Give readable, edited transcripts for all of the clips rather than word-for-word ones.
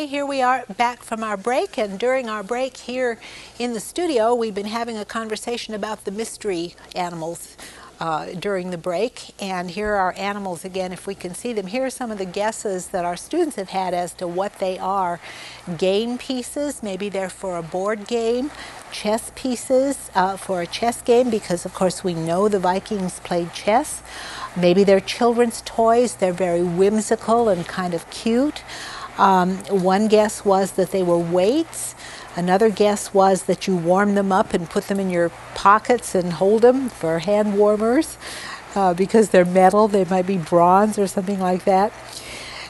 Okay, here we are back from our break, and during our break here in the studio, we've been having a conversation about the mystery animals during the break. And here are animals again, if we can see them. Here are some of the guesses that our students have had as to what they are. Game pieces, maybe they're for a board game. Chess pieces for a chess game, because of course we know the Vikings played chess. Maybe they're children's toys. They're very whimsical and kind of cute. One guess was that they were weights. Another guess was that you warm them up and put them in your pockets and hold them for hand warmers. Because they're metal, they might be bronze or something like that.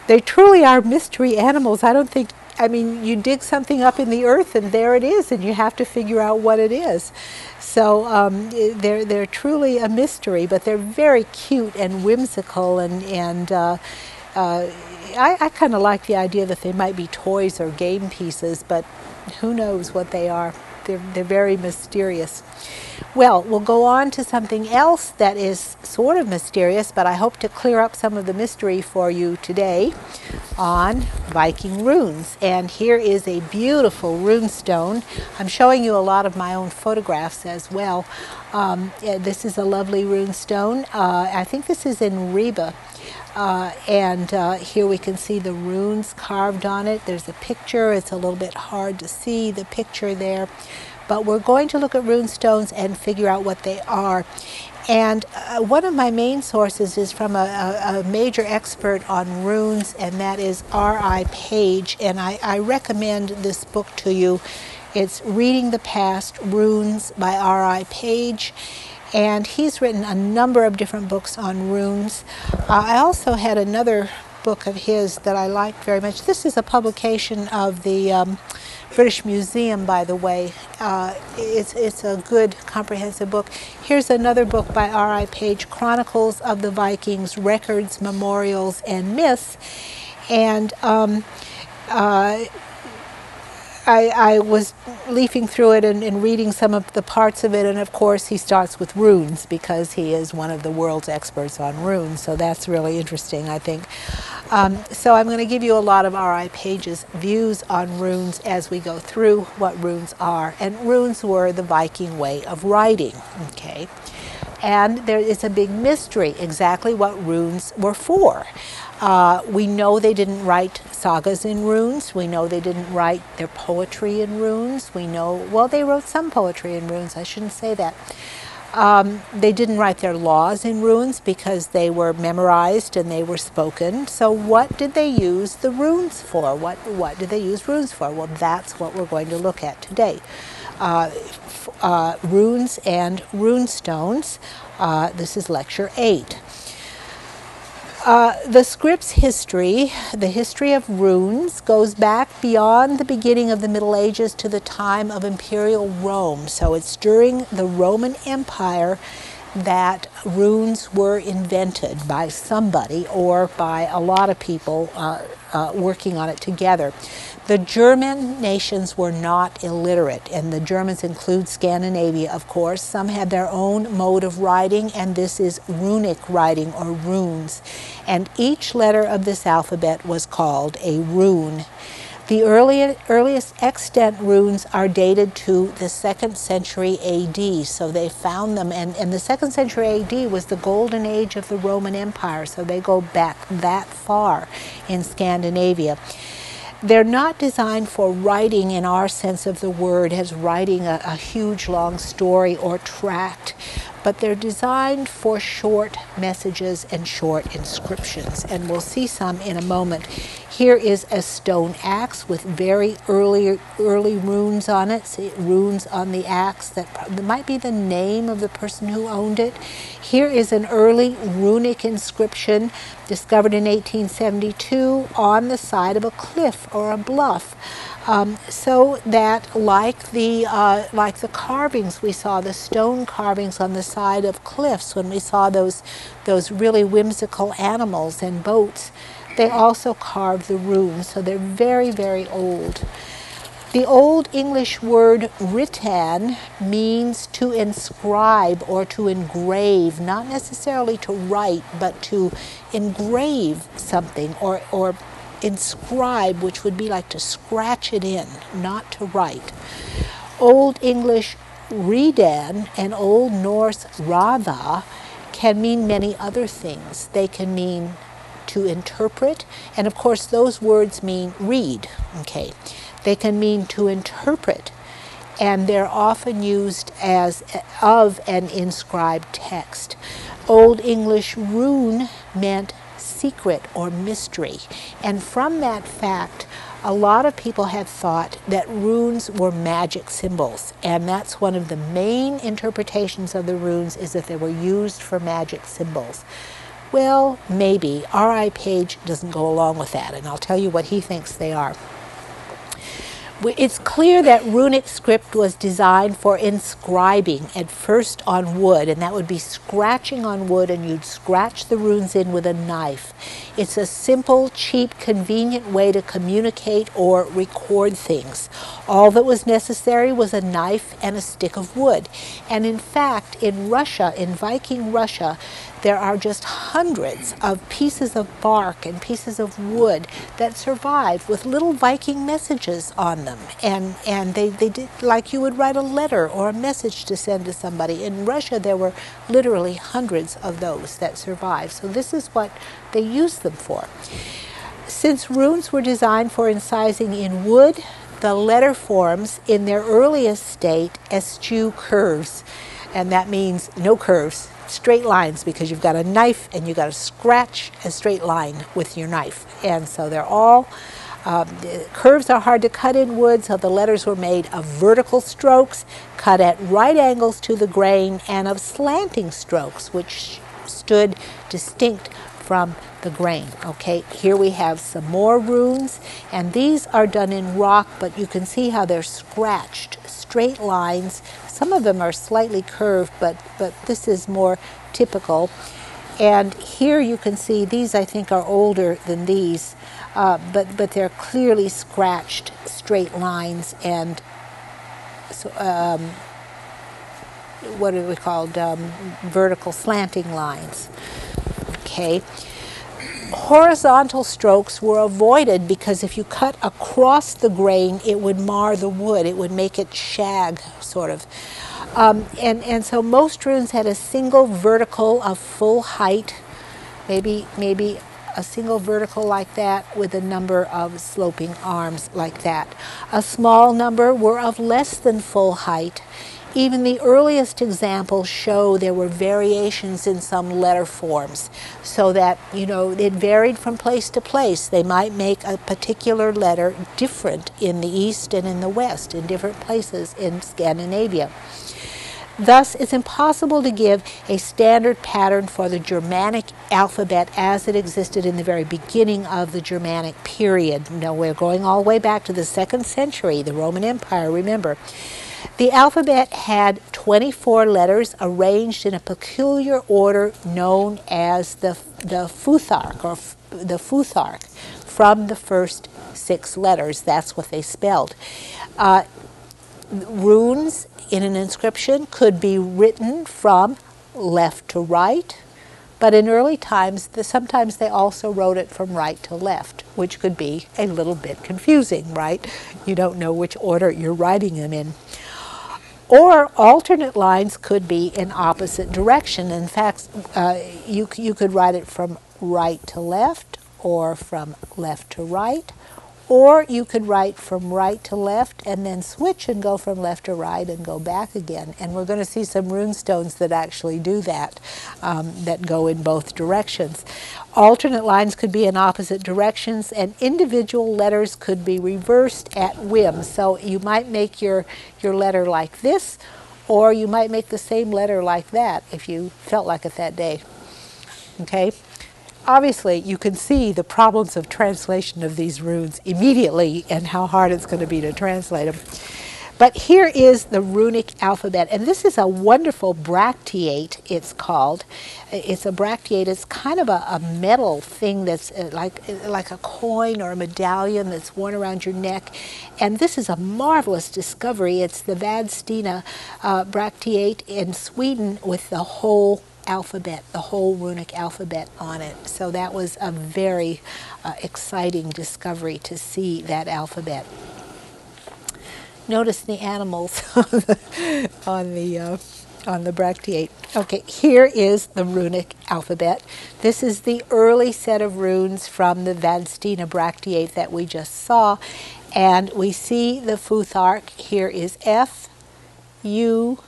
They truly are mystery animals. I mean, you dig something up in the earth and there it is, and you have to figure out what it is. So they're truly a mystery, but they're very cute and whimsical, and I kind of like the idea that they might be toys or game pieces, but who knows what they are. They're very mysterious. Well, we'll go on to something else that is sort of mysterious, but I hope to clear up some of the mystery for you today on Viking runes. And here is a beautiful runestone. I'm showing you a lot of my own photographs as well. This is a lovely runestone. I think this is in Reba. Here we can see the runes carved on it. There's a picture. It's a little bit hard to see the picture there. But we're going to look at runestones and figure out what they are. And one of my main sources is from a major expert on runes, and that is R.I. Page. And I recommend this book to you. It's Reading the Past, Runes by R.I. Page. And he's written a number of different books on runes. I also had another book of his that I liked very much. This is a publication of the British Museum, by the way. It's a good, comprehensive book. Here's another book by R.I. Page, Chronicles of the Vikings, Records, Memorials, and Myths. And I was leafing through it and reading some of the parts of it, and of course he starts with runes because he is one of the world's experts on runes, so that's really interesting, I think. So I'm going to give you a lot of R.I. Page's views on runes as we go through what runes are. And runes were the Viking way of writing, okay? And there is a big mystery exactly what runes were for. We know they didn't write sagas in runes. We know they didn't write their poetry in runes. We know, well, they wrote some poetry in runes. I shouldn't say that. They didn't write their laws in runes because they were memorized and they were spoken. So what did they use the runes for? What did they use runes for? Well, that's what we're going to look at today. Runes and runestones. This is lecture 8. The script's history, the history of runes, goes back beyond the beginning of the Middle Ages to the time of Imperial Rome. So it's during the Roman Empire that runes were invented by somebody or by a lot of people working on it together. The German nations were not illiterate, and the Germans include Scandinavia, of course. Some had their own mode of writing, and this is runic writing, or runes. And each letter of this alphabet was called a rune. The earliest extant runes are dated to the 2nd century A.D., so they found them, and the 2nd century A.D. was the golden age of the Roman Empire, so they go back that far in Scandinavia. They're not designed for writing in our sense of the word as writing a huge long story or tract, but they're designed for short messages and short inscriptions, and we'll see some in a moment. Here is a stone axe with very early runes on it. See, runes on the axe that might be the name of the person who owned it. Here is an early runic inscription discovered in 1872 on the side of a cliff or a bluff. So that, like the carvings we saw, the stone carvings on the side of cliffs when we saw those really whimsical animals and boats, they also carved the runes. So they're very, very old. The Old English word ritan means to inscribe or to engrave, not necessarily to write, but to engrave something or inscribe, which would be like to scratch it in, not to write. Old English redan and Old Norse rada can mean many other things. They can mean to interpret, and of course those words mean read, okay? They can mean to interpret, and they're often used as of an inscribed text. Old English rune meant secret or mystery, and from that fact a lot of people have thought that runes were magic symbols, and that's one of the main interpretations of the runes, is that they were used for magic symbols. Well, maybe. R.I. Page doesn't go along with that, and I'll tell you what he thinks they are. It's clear that runic script was designed for inscribing at first on wood, and that would be scratching on wood, and you'd scratch the runes in with a knife. It's a simple, cheap, convenient way to communicate or record things. All that was necessary was a knife and a stick of wood. And in fact, in Russia, in Viking Russia, there are just hundreds of pieces of bark and pieces of wood that survive with little Viking messages on them. And they did, like you would write a letter or a message to send to somebody. In Russia, there were literally hundreds of those that survived. So this is what they used them for. Since runes were designed for incising in wood, the letter forms in their earliest state eschew curves. And that means no curves, straight lines, because you've got a knife and you've got to scratch a straight line with your knife. And so they're all, curves are hard to cut in wood, so the letters were made of vertical strokes, cut at right angles to the grain, and of slanting strokes, which stood distinct from the grain. Okay, here we have some more runes, and these are done in rock, but you can see how they're scratched, straight lines. Some of them are slightly curved, but this is more typical. And here you can see these, I think, are older than these, but they're clearly scratched straight lines, and so, what are we called? Vertical slanting lines. Okay. Horizontal strokes were avoided because if you cut across the grain, it would mar the wood. It would make it shag, sort of. And so most runes had a single vertical of full height, maybe a single vertical like that with a number of sloping arms like that. A small number were of less than full height. Even the earliest examples show there were variations in some letter forms, so that, you know, it varied from place to place. They might make a particular letter different in the East and in the West, in different places in Scandinavia. Thus, it's impossible to give a standard pattern for the Germanic alphabet as it existed in the very beginning of the Germanic period. Now, we're going all the way back to the 2nd century, the Roman Empire, remember. The alphabet had 24 letters arranged in a peculiar order known as the Futhark, or the Futhark, from the first 6 letters. That's what they spelled. Runes in an inscription could be written from left to right, but in early times, sometimes they also wrote it from right to left, which could be a little bit confusing, right? You don't know which order you're writing them in. Or alternate lines could be in opposite direction. In fact, you could write it from right to left, or from left to right, or you could write from right to left and then switch and go from left to right and go back again. And we're going to see some runestones that actually do that, that go in both directions. Alternate lines could be in opposite directions, and individual letters could be reversed at whim. So you might make your letter like this, or you might make the same letter like that if you felt like it that day. Okay? Obviously, you can see the problems of translation of these runes immediately and how hard it's going to be to translate them. But here is the runic alphabet, and this is a wonderful bracteate, it's called. It's a bracteate. It's kind of a metal thing that's like a coin or a medallion that's worn around your neck. And this is a marvelous discovery. It's the Vadstena bracteate in Sweden with the whole alphabet, the whole runic alphabet on it. So that was a very exciting discovery to see that alphabet. Notice the animals on the Bracteate. Okay, here is the runic alphabet. This is the early set of runes from the Vadstina Bracteate that we just saw. And we see the Futhark. Here is F, U,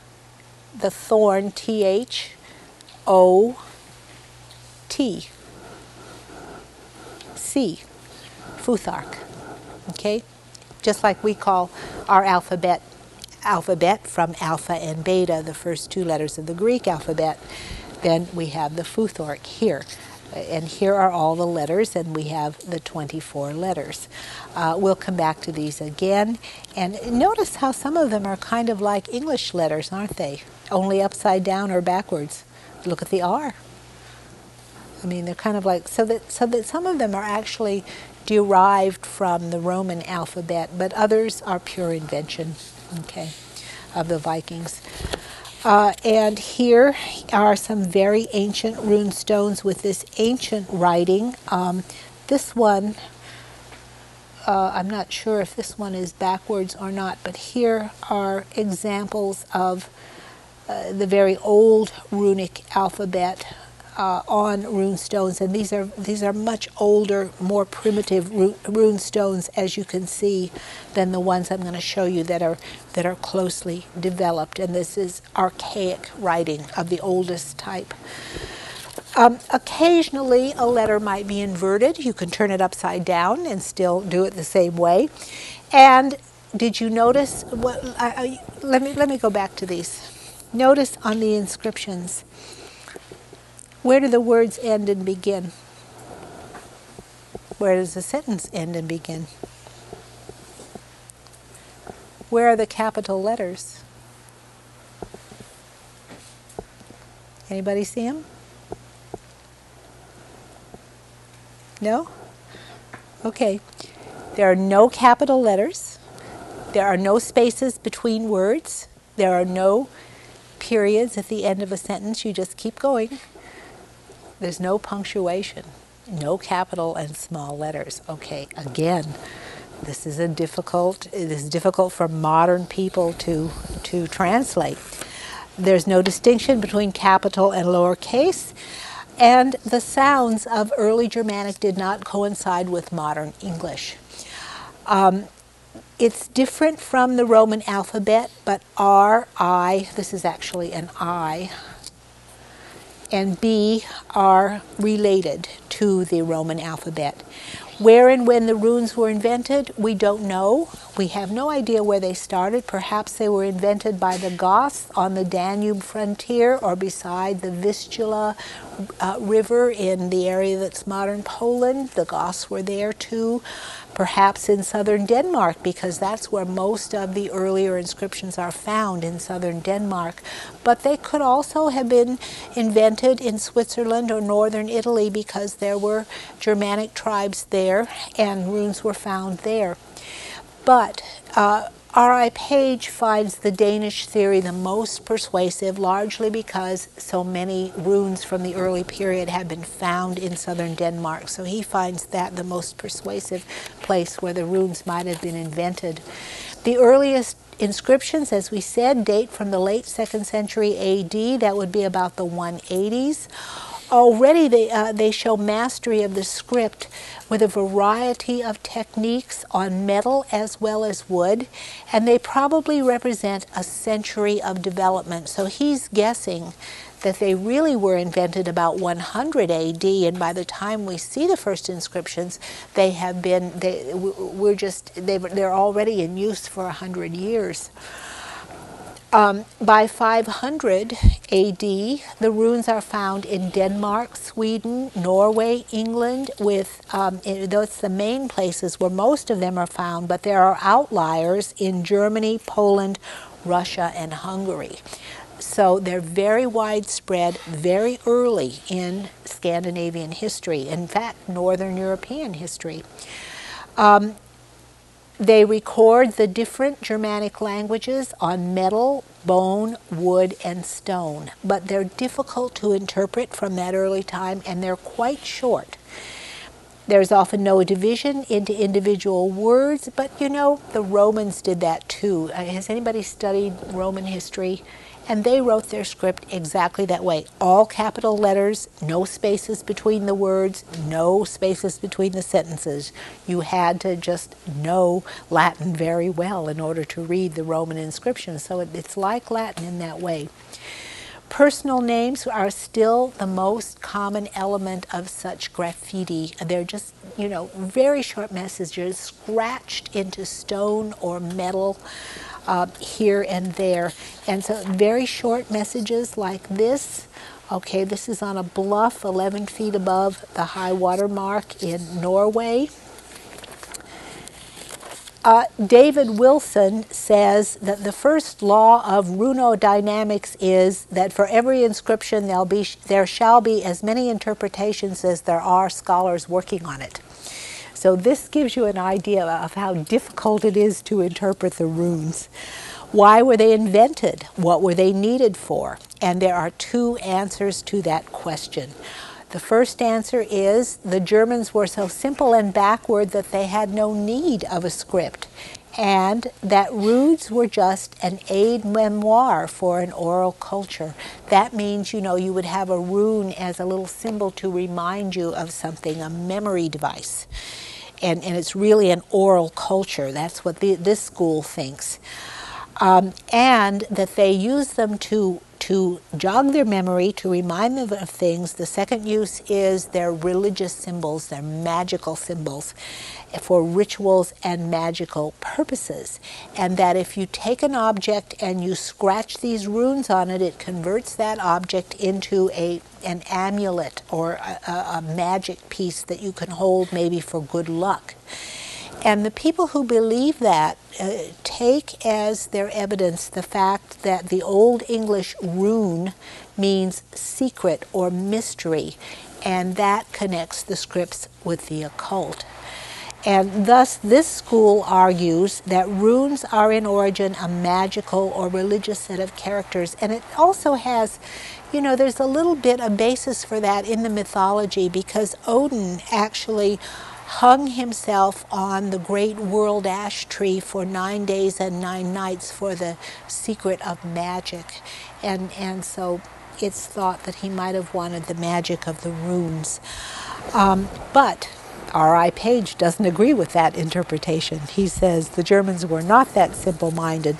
the thorn, TH, O, T, C, Futhark. Okay? Just like we call our alphabet from alpha and beta, the first two letters of the Greek alphabet, then we have the Futhark here. And here are all the letters, and we have the 24 letters. We'll come back to these again. And notice how some of them are kind of like English letters, aren't they? Only upside down or backwards. Look at the R. I mean, they're kind of like, so that some of them are actually derived from the Roman alphabet, but others are pure invention, okay, of the Vikings. And here are some very ancient rune stones with this ancient writing. This one, I'm not sure if this one is backwards or not, but here are examples of the very old runic alphabet on rune stones, and these are much older, more primitive rune stones, as you can see, than the ones I'm going to show you that are closely developed. And this is archaic writing of the oldest type. Occasionally, a letter might be inverted. You can turn it upside down and still do it the same way. And did you notice? Let me go back to these. Notice on the inscriptions. Where do the words end and begin? Where does the sentence end and begin? Where are the capital letters? Anybody see them? No? Okay. There are no capital letters. There are no spaces between words. There are no periods at the end of a sentence. You just keep going. There's no punctuation, no capital and small letters. Okay, again, this is difficult for modern people to translate. There's no distinction between capital and lowercase, and the sounds of early Germanic did not coincide with modern English. It's different from the Roman alphabet, but R, I, this is actually an I, and B are related to the Roman alphabet. Where and when the runes were invented, we don't know. We have no idea where they started. Perhaps they were invented by the Goths on the Danube frontier or beside the Vistula river in the area that's modern Poland. The Goths were there too. Perhaps in southern Denmark, because that's where most of the earlier inscriptions are found, in southern Denmark. But they could also have been invented in Switzerland or northern Italy, because there were Germanic tribes there and runes were found there. But R.I. Page finds the Danish theory the most persuasive, largely because so many runes from the early period have been found in southern Denmark. So he finds that the most persuasive place where the runes might have been invented. The earliest inscriptions, as we said, date from the late 2nd century AD. That would be about the 180s. Already they show mastery of the script with a variety of techniques on metal as well as wood, and they probably represent a century of development. So he's guessing that they really were invented about 100 AD, and by the time we see the first inscriptions, they're already in use for 100 years. By 500 AD, the runes are found in Denmark, Sweden, Norway, England, those the main places where most of them are found, but there are outliers in Germany, Poland, Russia, and Hungary. So they're very widespread, very early in Scandinavian history, in fact, Northern European history. They record the different Germanic languages on metal bone, wood, and stone. But they're difficult to interpret from that early time, and they're quite short. There's often no division into individual words, but you know, the Romans did that too. Has anybody studied Roman history? And they wrote their script exactly that way. All capital letters, no spaces between the words, no spaces between the sentences. You had to just know Latin very well in order to read the Roman inscriptions. So it's like Latin in that way. Personal names are still the most common element of such graffiti. They're just, you know, very short messages scratched into stone or metal here and there. And so very short messages like this. Okay, this is on a bluff 11 feet above the high water mark in Norway. David Wilson says that the first law of runodynamics is that for every inscription there shall be as many interpretations as there are scholars working on it. So this gives you an idea of how difficult it is to interpret the runes. Why were they invented? What were they needed for? And there are two answers to that question. The first answer is the Germans were so simple and backward that they had no need of a script, and that runes were just an aide-memoire for an oral culture. That means, you know, you would have a rune as a little symbol to remind you of something, a memory device. And it's really an oral culture. That's what this school thinks. And that they use them to jog their memory, to remind them of things. The second use is their religious symbols, their magical symbols for rituals and magical purposes. And that if you take an object and you scratch these runes on it, it converts that object into an amulet or a magic piece that you can hold maybe for good luck. And the people who believe that take as their evidence the fact that the Old English rune means secret or mystery, and that connects the scripts with the occult. And thus this school argues that runes are in origin a magical or religious set of characters, and it also has, you know, there's a little bit of basis for that in the mythology, because Odin actually hung himself on the great world ash tree for 9 days and 9 nights for the secret of magic. And so it's thought that he might have wanted the magic of the runes. But R.I. Page doesn't agree with that interpretation. He says the Germans were not that simple-minded.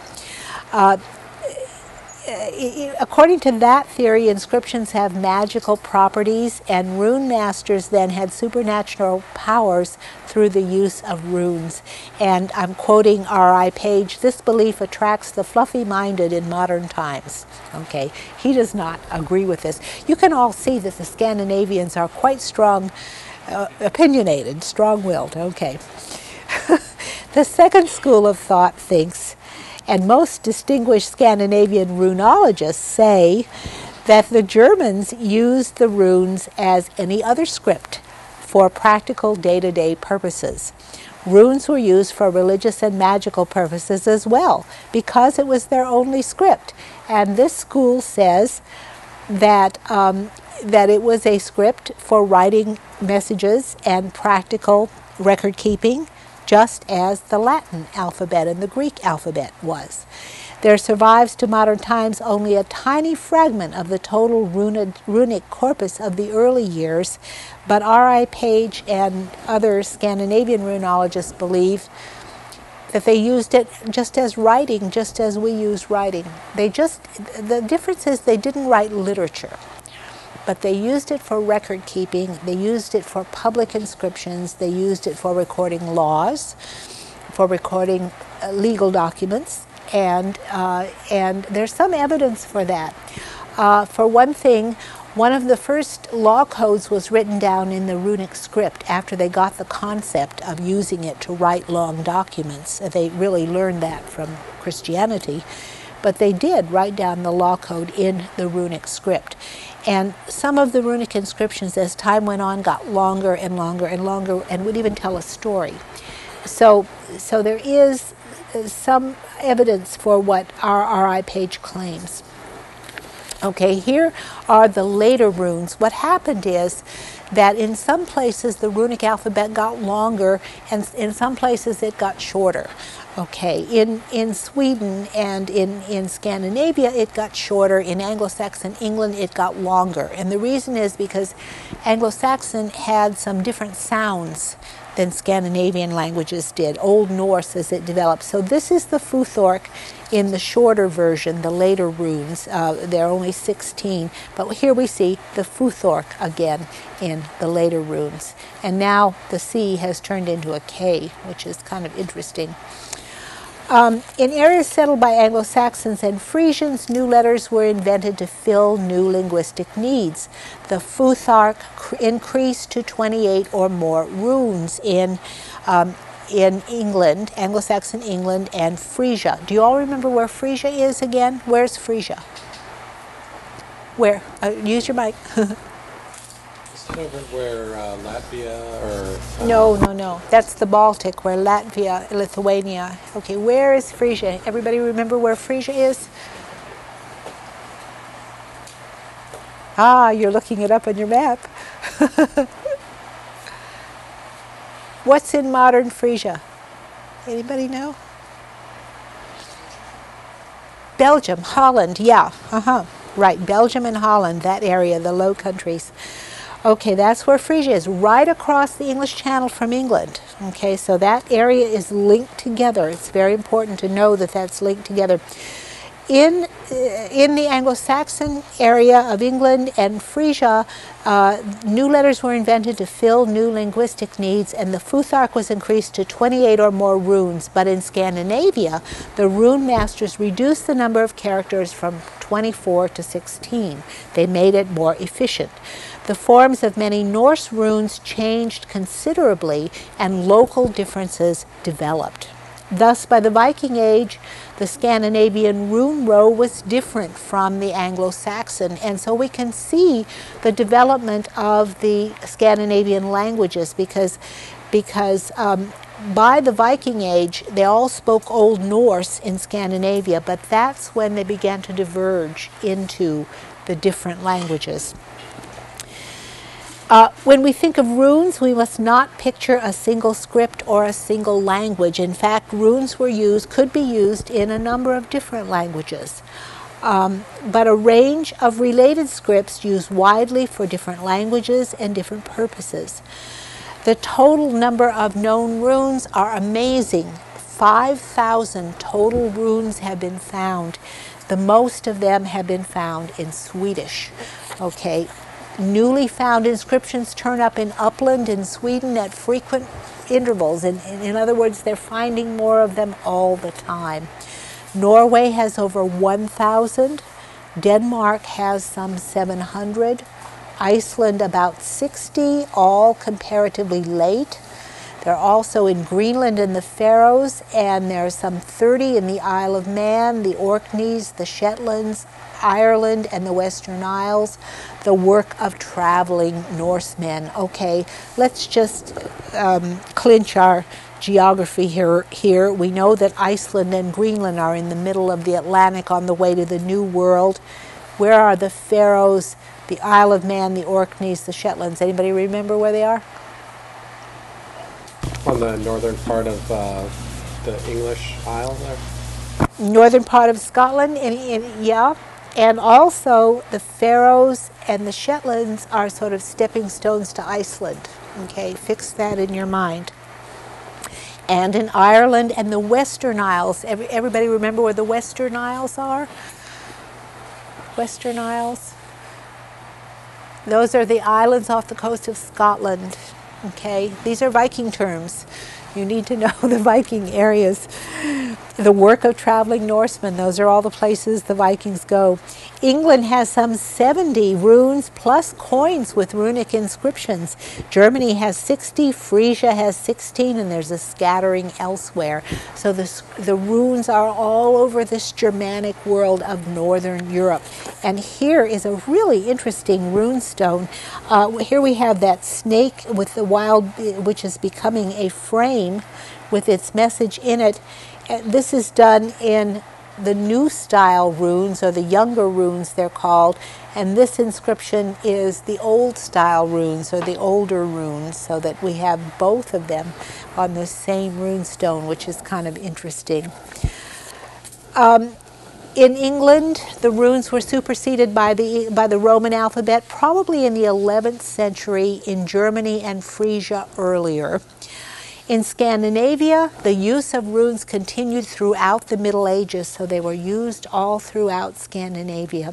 According to that theory, inscriptions have magical properties, and rune masters then had supernatural powers through the use of runes. And I'm quoting R.I. Page, "This belief attracts the fluffy-minded in modern times." Okay, he does not agree with this. You can all see that the Scandinavians are quite strong, opinionated, strong-willed. Okay. The second school of thought thinks, and most distinguished Scandinavian runologists say, that the Germans used the runes as any other script for practical day-to-day purposes. Runes were used for religious and magical purposes as well, because it was their only script. And this school says that it was a script for writing messages and practical record keeping, just as the Latin alphabet and the Greek alphabet was. There survives to modern times only a tiny fragment of the total runic corpus of the early years, but R.I. Page and other Scandinavian runologists believe that they used it just as writing, just as we use writing. The difference is they didn't write literature, but they used it for record keeping, they used it for public inscriptions, they used it for recording laws, for recording legal documents, and there's some evidence for that. For one thing, one of the first law codes was written down in the runic script after they got the concept of using it to write long documents. They really learned that from Christianity, but they did write down the law code in the runic script. And some of the runic inscriptions, as time went on, got longer and longer and longer, and would even tell a story. so there is some evidence for what our RI page claims. Okay, here are the later runes. What happened is that in some places the runic alphabet got longer, and in some places it got shorter. Okay, in Sweden and in Scandinavia it got shorter. In Anglo-Saxon England it got longer. And the reason is because Anglo-Saxon had some different sounds than Scandinavian languages did, Old Norse as it developed. So this is the Futhorc in the shorter version, the later runes. There are only 16, but here we see the Futhorc again in the later runes. And now the C has turned into a K, which is kind of interesting. In areas settled by Anglo-Saxons and Frisians, new letters were invented to fill new linguistic needs. The Futhark increased to 28 or more runes in England, Anglo-Saxon England, and Frisia. Do you all remember where Frisia is again? Where's Frisia? Where? Use your mic. Is it over where Latvia or... No. That's the Baltic, where Latvia, Lithuania. Okay, where is Frisia? Everybody remember where Frisia is? Ah, you're looking it up on your map. What's in modern Frisia? Anybody know? Belgium, Holland, yeah. Right, Belgium and Holland, that area, the Low Countries. Okay, that's where Frisia is, right across the English Channel from England. Okay, so that area is linked together. It's very important to know that that's linked together. In the Anglo-Saxon area of England and Frisia, new letters were invented to fill new linguistic needs, and the Futhark was increased to 28 or more runes. But in Scandinavia, the rune masters reduced the number of characters from 24 to 16. They made it more efficient. The forms of many Norse runes changed considerably, and local differences developed. Thus, by the Viking Age, the Scandinavian rune row was different from the Anglo-Saxon, and so we can see the development of the Scandinavian languages because by the Viking Age, they all spoke Old Norse in Scandinavia, but that's when they began to diverge into the different languages. When we think of runes, we must not picture a single script or a single language. In fact, runes could be used in a number of different languages. But a range of related scripts used widely for different languages and different purposes. The total number of known runes are amazing. 5,000 total runes have been found. The most of them have been found in Swedish. Okay. Newly found inscriptions turn up in Uppland in Sweden at frequent intervals. In other words, they're finding more of them all the time. Norway has over 1,000. Denmark has some 700. Iceland about 60, all comparatively late. They're also in Greenland and the Faroes, and there are some 30 in the Isle of Man, the Orkneys, the Shetlands, Ireland, and the Western Isles, the work of traveling Norsemen. Okay, let's just clinch our geography here. We know that Iceland and Greenland are in the middle of the Atlantic on the way to the New World. Where are the Faroes, the Isle of Man, the Orkneys, the Shetlands? Anybody remember where they are? On the northern part of the English Isle there? Northern part of Scotland, yeah. And also the Faroes and the Shetlands are sort of stepping stones to Iceland. Okay, fix that in your mind. And in Ireland and the Western Isles. Everybody remember where the Western Isles are? Western Isles? Those are the islands off the coast of Scotland. Okay, these are Viking terms. You need to know the Viking areas. The work of traveling Norsemen, those are all the places the Vikings go. England has some 70 runes plus coins with runic inscriptions. Germany has 60, Frisia has 16, and there's a scattering elsewhere. So the runes are all over this Germanic world of Northern Europe. And here is a really interesting rune stone. Here we have that snake with the wild, which is becoming a frame with its message in it. This is done in the new style runes, or the younger runes they're called, and this inscription is the old style runes, or the older runes, so that we have both of them on the same rune stone, which is kind of interesting. In England, the runes were superseded by the Roman alphabet probably in the 11th century, in Germany and Frisia earlier. In Scandinavia, the use of runes continued throughout the Middle Ages, so they were used all throughout Scandinavia.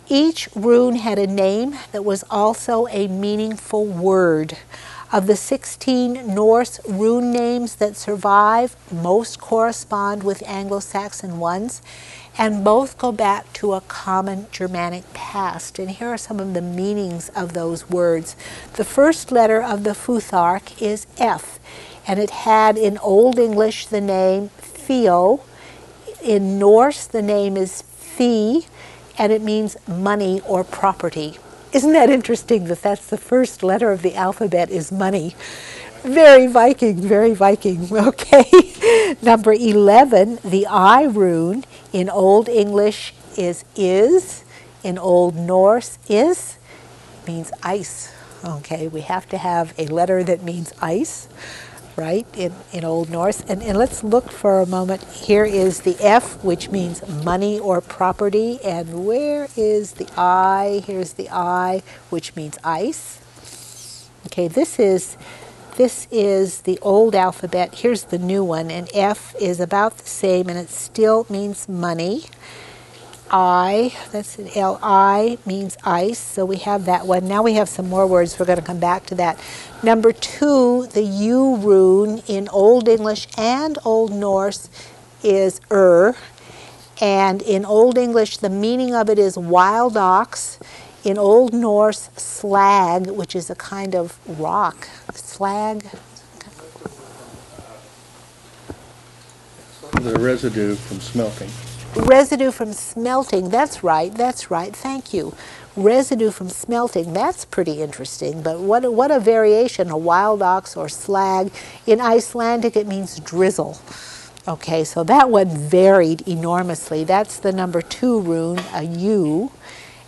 Each rune had a name that was also a meaningful word. Of the 16 Norse rune names that survive, most correspond with Anglo-Saxon ones, and both go back to a common Germanic past. And here are some of the meanings of those words. The first letter of the Futhark is F, and it had in Old English the name Theo. In Norse, the name is Fi, and it means money or property. Isn't that interesting that that's the first letter of the alphabet is money? Very Viking, very Viking. Okay. Number 11, the I rune in Old English is. In Old Norse, is means ice. Okay, we have to have a letter that means ice, right, in Old Norse. And let's look for a moment. Here is the F, which means money or property. And where is the I? Here's the I, which means ice. Okay, this is the old alphabet. Here's the new one, and F is about the same, and it still means money. I, that's an L-I, means ice, so we have that one. Now we have some more words. We're going to come back to that. Number 2, the U rune in Old English and Old Norse is and in Old English the meaning of it is wild ox. In Old Norse, slag, which is a kind of rock. Slag? The residue from smelting. Residue from smelting, that's right, thank you. Residue from smelting, that's pretty interesting, but what a variation, a wild ox or slag. In Icelandic, it means drizzle. Okay, so that one varied enormously. That's the number 2 rune, a U.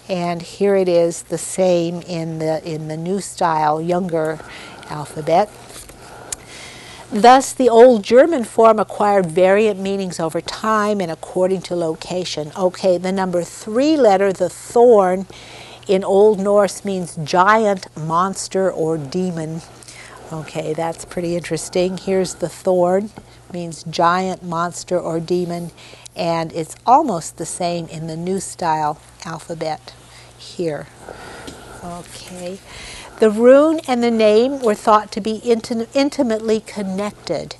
And here it is, the same in the new style, younger alphabet. Thus, the old German form acquired variant meanings over time and according to location. Okay, the number 3 letter, the thorn, in Old Norse means giant, monster, or demon. Okay, that's pretty interesting. Here's the thorn, means giant, monster, or demon. And it's almost the same in the new style alphabet here. Okay. The rune and the name were thought to be intimately connected.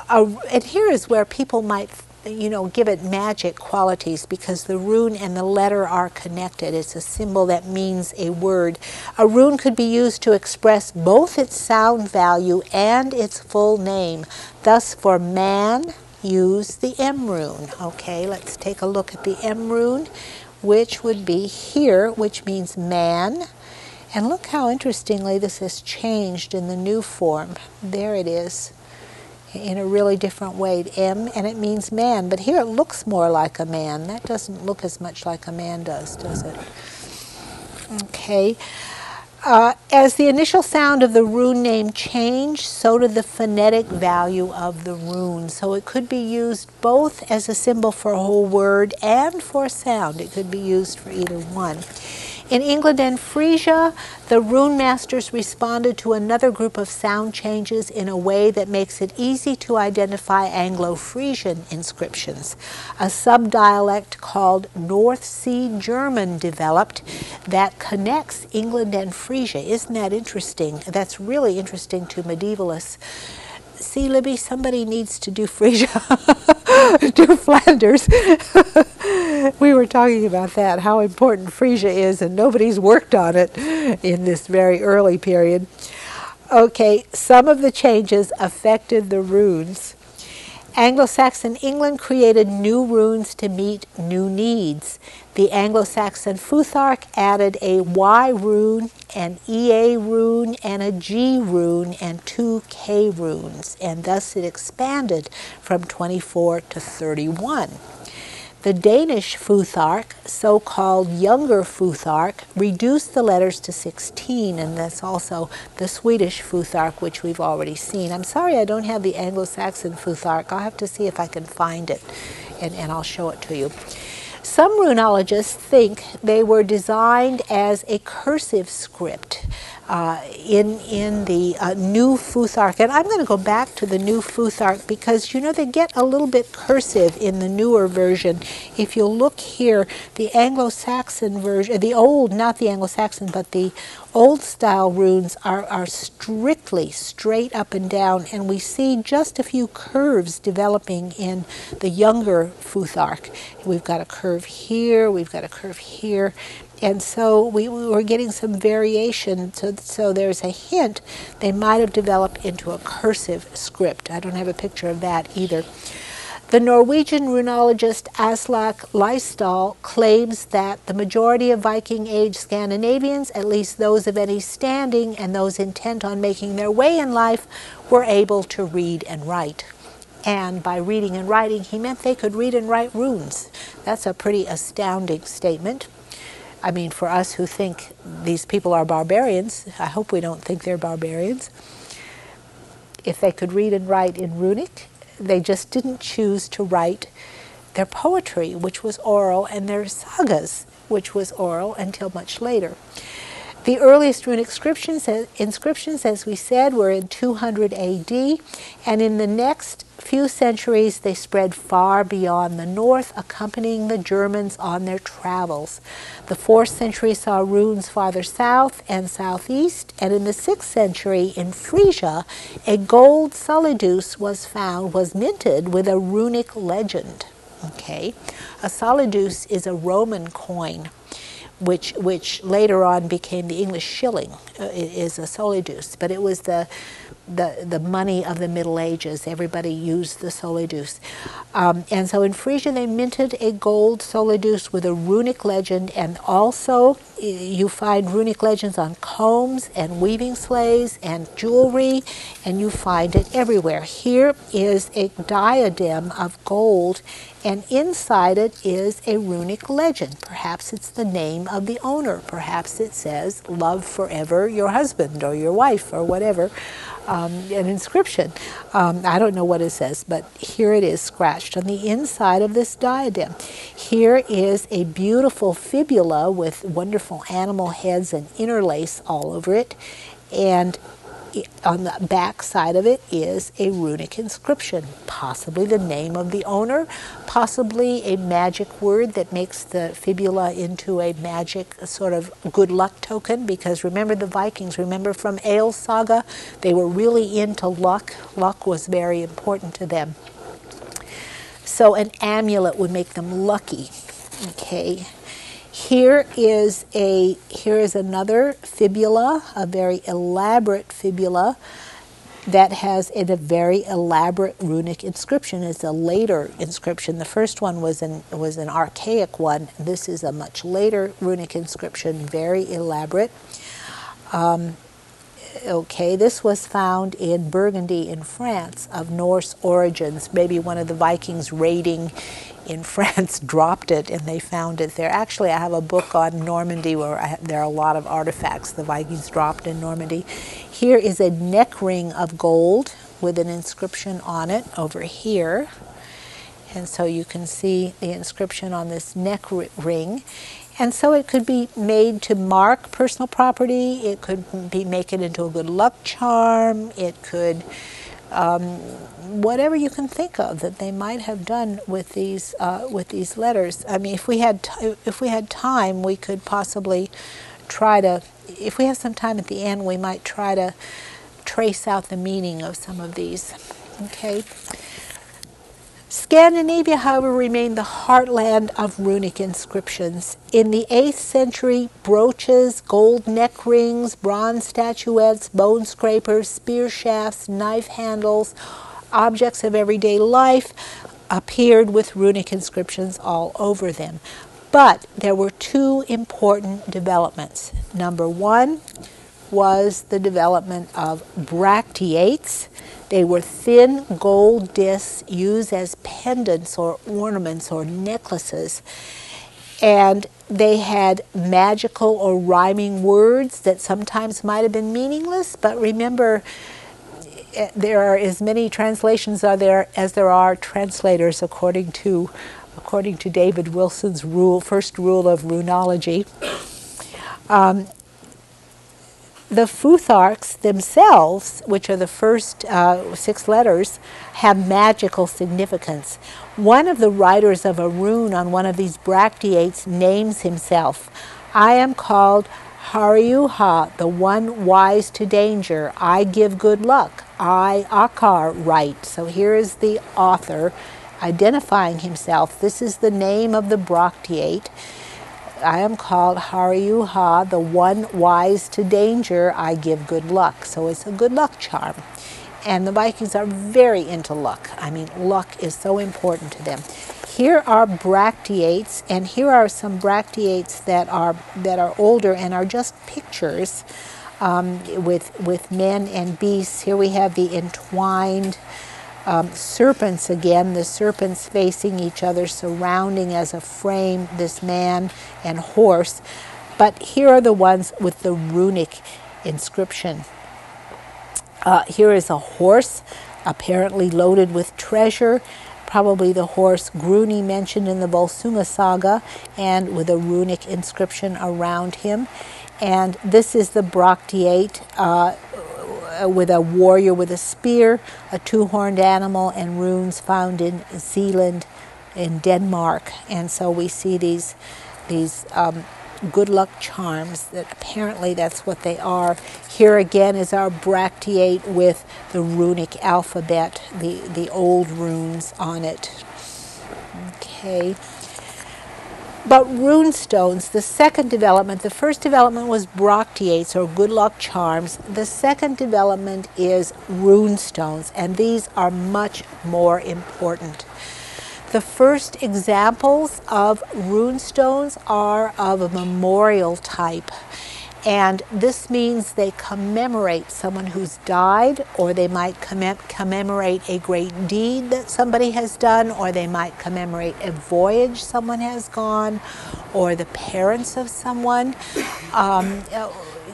And here is where people might, give it magic qualities, because the rune and the letter are connected. It's a symbol that means a word. A rune could be used to express both its sound value and its full name. Thus, for man, use the M rune. Okay, let's take a look at the M rune, which would be here, which means man. And look how interestingly this has changed in the new form. There it is, in a really different way. M, and it means man. But here it looks more like a man. That doesn't look as much like a man does it? Okay. As the initial sound of the rune name changed, so did the phonetic value of the rune. So it could be used both as a symbol for a whole word and for sound. It could be used for either one. In England and Frisia, the rune masters responded to another group of sound changes in a way that makes it easy to identify Anglo-Frisian inscriptions. A subdialect called North Sea German developed that connects England and Frisia. Isn't that interesting? That's really interesting to medievalists. See, Libby, somebody needs to do Frisia, do Flanders. We were talking about that, how important Frisia is, and nobody's worked on it in this very early period. Okay, some of the changes affected the runes. Anglo-Saxon England created new runes to meet new needs. The Anglo-Saxon Futhark added a Y rune, an EA rune, and a G rune, and 2 K runes, and thus it expanded from 24 to 31. The Danish Futhark, so-called Younger Futhark, reduced the letters to 16, and that's also the Swedish Futhark, which we've already seen. I'm sorry I don't have the Anglo-Saxon Futhark. I'll have to see if I can find it, and I'll show it to you. Some runologists think they were designed as a cursive script in the new Futhark. And I'm going to go back to the new Futhark because, you know, they get a little bit cursive in the newer version. If you look here, the Anglo-Saxon version, the old, not the Anglo-Saxon, but the old style runes are strictly straight up and down, and we see just a few curves developing in the younger Futhark. We've got a curve here, we've got a curve here, and so we were getting some variation, so there's a hint they might have developed into a cursive script. I don't have a picture of that either. The Norwegian runologist Aslak Leisdahl claims that the majority of Viking Age Scandinavians, at least those of any standing and those intent on making their way in life, were able to read and write. And by reading and writing, he meant they could read and write runes. That's a pretty astounding statement. I mean, for us who think these people are barbarians, I hope we don't think they're barbarians. If they could read and write in runic, they just didn't choose to write their poetry, which was oral, and their sagas, which was oral, until much later. The earliest runic inscriptions, as we said, were in 200 AD, and in the next few centuries they spread far beyond the north, accompanying the Germans on their travels. The 4th century saw runes farther south and southeast, and in the 6th century in Frisia, a gold solidus was minted with a runic legend. Okay, a solidus is a Roman coin, which later on became the English shilling. It is a solidus, but it was the money of the Middle Ages. Everybody used the solidus. And so in Frisia they minted a gold solidus with a runic legend, and also you find runic legends on combs and weaving sleighs and jewelry, and you find it everywhere. Here is a diadem of gold, and inside it is a runic legend. Perhaps it's the name of the owner. Perhaps it says, "Love forever your husband," or your wife, or whatever. An inscription. I don't know what it says, but here it is scratched on the inside of this diadem. Here is a beautiful fibula with wonderful animal heads and interlace all over it, and on the back side of it is a runic inscription, possibly the name of the owner, possibly a magic word that makes the fibula into a magic sort of good luck token, because remember the Vikings, remember from Egil's saga, they were really into luck. Luck was very important to them. So an amulet would make them lucky. Okay. Here is another fibula, a very elaborate fibula that has a very elaborate runic inscription. It's a later inscription. The first one was an archaic one. This is a much later runic inscription, very elaborate. Okay, this was found in Burgundy in France, of Norse origins. Maybe one of the Vikings raiding in France dropped it and they found it there. Actually, I have a book on Normandy where there are a lot of artifacts the Vikings dropped in Normandy. Here is a neck ring of gold with an inscription on it over here. And so you can see the inscription on this neck ring. And so it could be made to mark personal property. It could be make it into a good luck charm. It could, whatever you can think of that they might have done with these letters. I mean, if we had time, we could possibly try to. If we have some time at the end, we might try to trace out the meaning of some of these. Okay. Scandinavia, however, remained the heartland of runic inscriptions. In the 8th century, brooches, gold neck rings, bronze statuettes, bone scrapers, spear shafts, knife handles, objects of everyday life appeared with runic inscriptions all over them. But there were two important developments. Number one was the development of bracteates. They were thin gold discs used as pendants or ornaments or necklaces. And they had magical or rhyming words that sometimes might have been meaningless, but remember, there are as many translations are there as there are translators, according to David Wilson's first rule of runology. The futharks themselves, which are the first 6 letters, have magical significance. One of the writers of a rune on one of these bracteates names himself. I am called Hariuha, the one wise to danger. I give good luck. I, Akar, write. So here is the author identifying himself. This is the name of the bracteate. I am called Hariuha, the one wise to danger. I give good luck. So it's a good luck charm. And the Vikings are very into luck. I mean, luck is so important to them. Here are bracteates, and here are some bracteates that are older and are just pictures with men and beasts. Here we have the entwined serpents again, the serpents facing each other, surrounding as a frame this man and horse. But here are the ones with the runic inscription. Here is a horse, apparently loaded with treasure, probably the horse Rune mentioned in the Volsunga saga, and with a runic inscription around him. And this is the bracteate with a warrior with a spear, a 2-horned animal, and runes found in Zealand, in Denmark. And so we see these good luck charms, that apparently that's what they are. Here again is our bracteate with the runic alphabet, the old runes on it. Okay. But runestones, the second development, the first development was bracteates or good luck charms. The second development is runestones, and these are much more important. The first examples of runestones are of a memorial type, and this means they commemorate someone who's died, or they might commemorate a great deed that somebody has done, or they might commemorate a voyage someone has gone, or the parents of someone.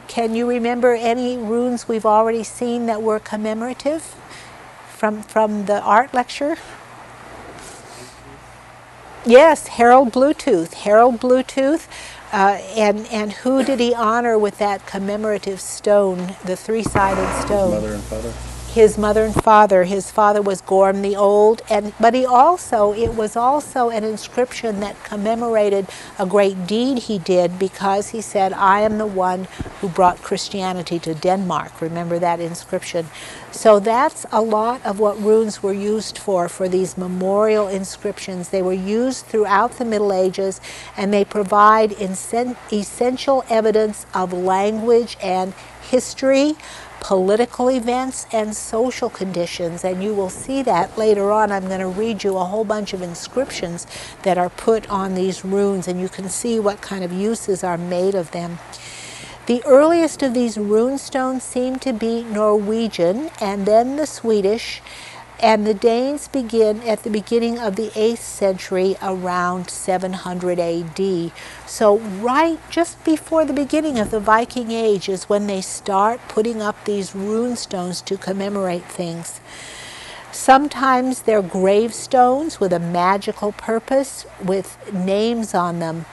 Can you remember any runes we've already seen that were commemorative from the art lecture? Yes, Harold Bluetooth. Harold Bluetooth. And who did he honor with that commemorative stone, the 3-sided stone? His mother and father. His mother and father. His father was Gorm the Old, but it was also an inscription that commemorated a great deed he did, because he said, I am the one who brought Christianity to Denmark. Remember that inscription? So that's a lot of what runes were used for these memorial inscriptions. They were used throughout the Middle Ages, and they provide essential evidence of language and history, political events, and social conditions. And you will see that later on. I'm going to read you a whole bunch of inscriptions that are put on these runes, and you can see what kind of uses are made of them. The earliest of these runestones seem to be Norwegian, and then the Swedish, and the Danes begin at the beginning of the 8th century, around 700 AD. So right just before the beginning of the Viking Age is when they start putting up these runestones to commemorate things. Sometimes they're gravestones with a magical purpose, with names on them.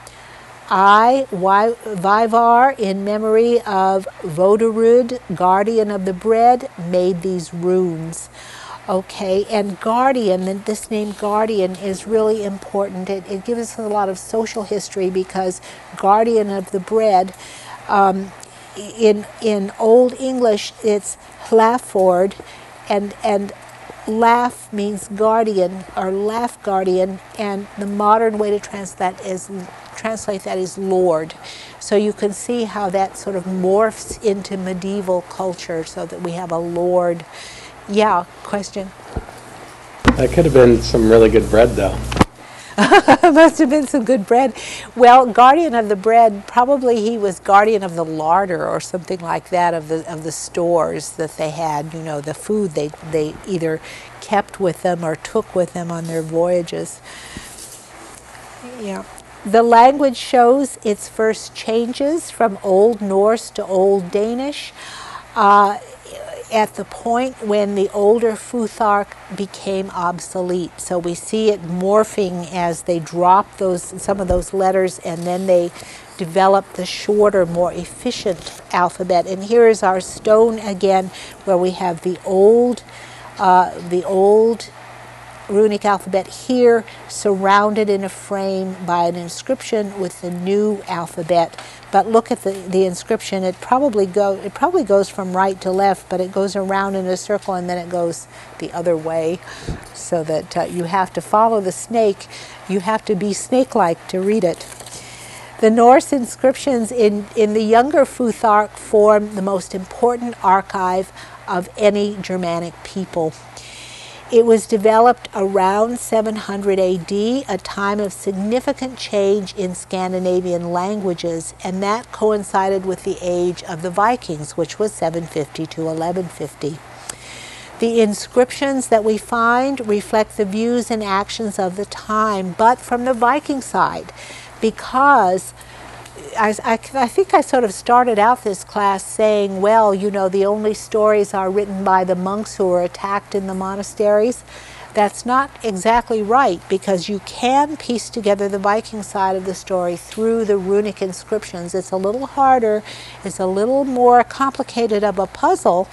I, Vivar, in memory of Vodarud, guardian of the bread, made these runes. Okay, and guardian, this name guardian is really important. It gives us a lot of social history, because guardian of the bread, in Old English it's hlaford, and laugh means guardian, or laugh guardian, and the modern way to translate that is Lord. So you can see how that sort of morphs into medieval culture, so that we have a Lord. Yeah, question? That could have been some really good bread, though. Must have been some good bread. Well, guardian of the bread, probably he was guardian of the larder or something like that, of the stores that they had. You know, the food they either kept with them or took with them on their voyages. Yeah. The language shows its first changes from Old Norse to Old Danish. At the point when the older Futhark became obsolete. So we see it morphing as they drop some of those letters, and then they develop the shorter, more efficient alphabet. And here is our stone again, where we have the old runic alphabet here, surrounded in a frame by an inscription with the new alphabet. But look at the inscription. It probably goes from right to left, but it goes around in a circle and then it goes the other way, so that you have to follow the snake. You have to be snake-like to read it. The Norse inscriptions in the younger Futhark form the most important archive of any Germanic people. It was developed around 700 AD, a time of significant change in Scandinavian languages, and that coincided with the age of the Vikings, which was 750 to 1150. The inscriptions that we find reflect the views and actions of the time, but from the Viking side, because I think I sort of started out this class saying, well, you know, the only stories are written by the monks who were attacked in the monasteries. That's not exactly right, because you can piece together the Viking side of the story through the runic inscriptions. It's a little harder, it's a little more complicated of a puzzle,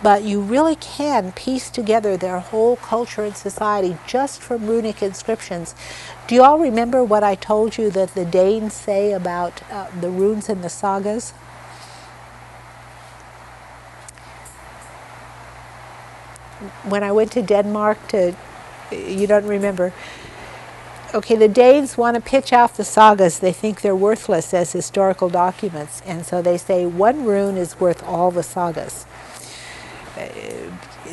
but you really can piece together their whole culture and society just from runic inscriptions. Do you all remember what I told you that the Danes say about the runes in the sagas? When I went to Denmark you don't remember. Okay, the Danes want to pitch off the sagas. They think they're worthless as historical documents, and so they say one rune is worth all the sagas.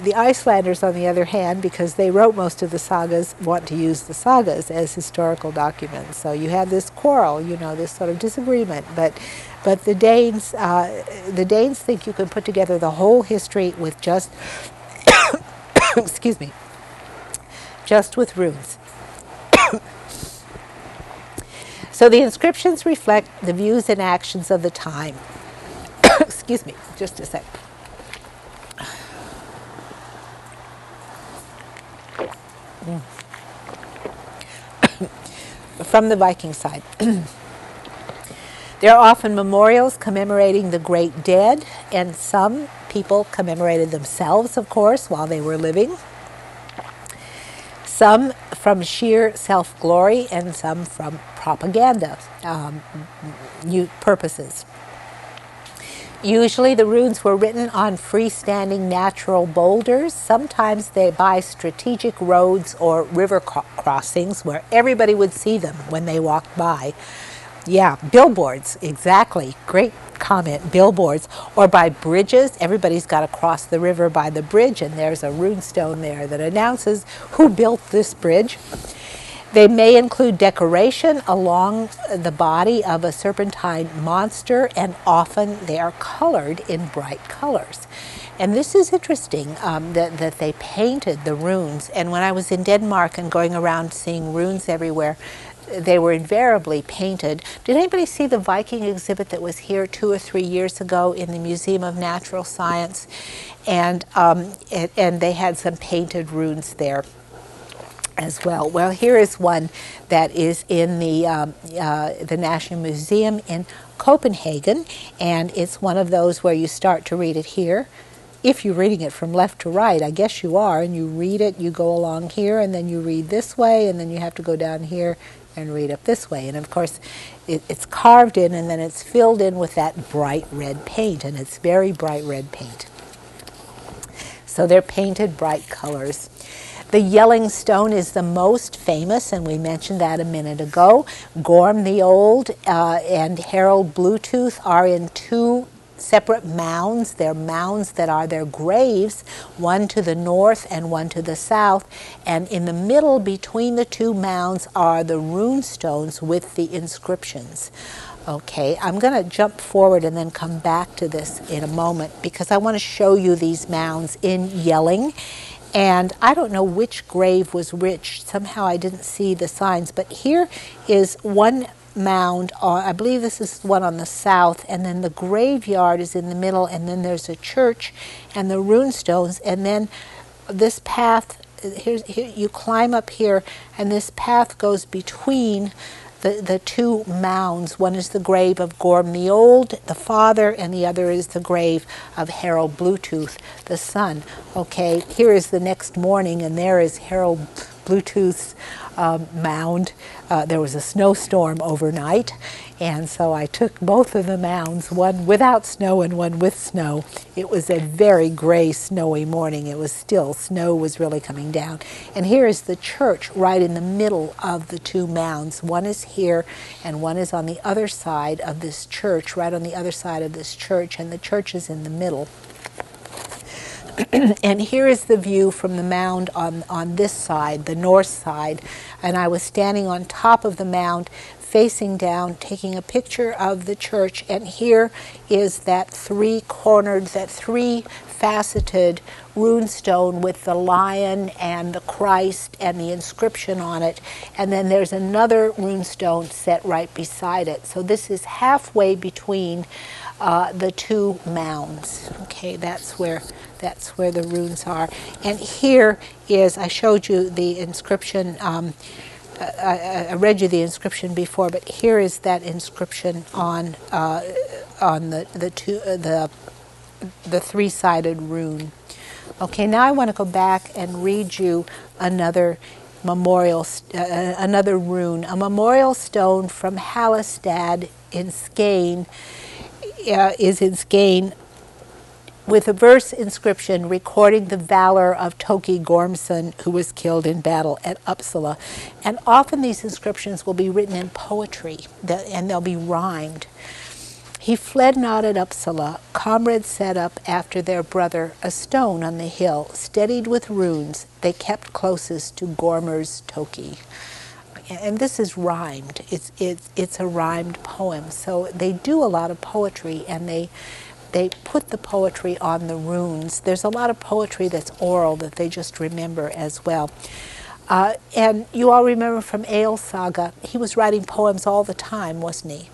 The Icelanders, on the other hand, because they wrote most of the sagas, want to use the sagas as historical documents. So you have this quarrel, you know, this sort of disagreement. But the Danes think you can put together the whole history with just, excuse me, just with runes. So the inscriptions reflect the views and actions of the time. Excuse me, just a sec. From the Viking side. There are often memorials commemorating the great dead, and some people commemorated themselves, of course, while they were living. Some from sheer self-glory, and some from propaganda purposes. Usually the runes were written on freestanding natural boulders, sometimes by strategic roads or river crossings where everybody would see them when they walked by. Yeah, billboards, exactly. Great comment, billboards. Or by bridges. Everybody's got to cross the river by the bridge, and there's a runestone there that announces who built this bridge. They may include decoration along the body of a serpentine monster, and often they are colored in bright colors. And this is interesting, that they painted the runes. And when I was in Denmark and going around seeing runes everywhere, they were invariably painted. Did anybody see the Viking exhibit that was here 2 or 3 years ago in the Museum of Natural Science? And they had some painted runes there as well. Well, here is one that is in the National Museum in Copenhagen, and it's one of those where you start to read it here. If you're reading it from left to right, I guess you are, and you read it, you go along here, and then you read this way, and then you have to go down here and read up this way. And of course, it's carved in, and then it's filled in with that bright red paint, and it's very bright red paint. So they're painted bright colors. The Jelling stone is the most famous, and we mentioned that a minute ago. Gorm the Old and Harold Bluetooth are in 2 separate mounds. They're mounds that are their graves, one to the north and one to the south. And in the middle between the two mounds are the runestones with the inscriptions. Okay, I'm going to jump forward and then come back to this in a moment because I want to show you these mounds in Jelling. And I don't know which grave was which. Somehow I didn't see the signs. But here is one mound, I believe this is one on the south, and then the graveyard is in the middle, and then there's a church and the runestones, and then this path, here you climb up here, and this path goes between the two mounds. One is the grave of Gorm the Old, the father, and the other is the grave of Harold Bluetooth, the son. Okay, here is the next morning, and there is Harold Bluetooth's mound. There was a snowstorm overnight, and so I took both of the mounds, one without snow and one with snow. It was a very gray, snowy morning. It was still, snow was really coming down. And here is the church right in the middle of the two mounds. One is here, and one is on the other side of this church, right on the other side of this church, and the church is in the middle. And here is the view from the mound on this side, the north side. And I was standing on top of the mound, facing down, taking a picture of the church. And here is that three-cornered, that three-faceted runestone with the lion and the Christ and the inscription on it. And then there's another runestone set right beside it. So this is halfway between the two mounds. Okay, that's where the runes are. And here is, I showed you the inscription, I read you the inscription before, but here is that inscription on the three-sided rune. Okay, now I want to go back and read you another memorial, another rune, a memorial stone from Hallestad in Skane, is in Skane, with a verse inscription recording the valor of Toki Gormson, who was killed in battle at Uppsala. And often these inscriptions will be written in poetry, and they'll be rhymed. He fled not at Uppsala. Comrades set up after their brother a stone on the hill, steadied with runes. They kept closest to Gormer's Toki. And this is rhymed. It's a rhymed poem. So they do a lot of poetry, and they put the poetry on the runes. There's a lot of poetry that's oral that they just remember as well. And you all remember from Egil's saga, he was writing poems all the time, wasn't he?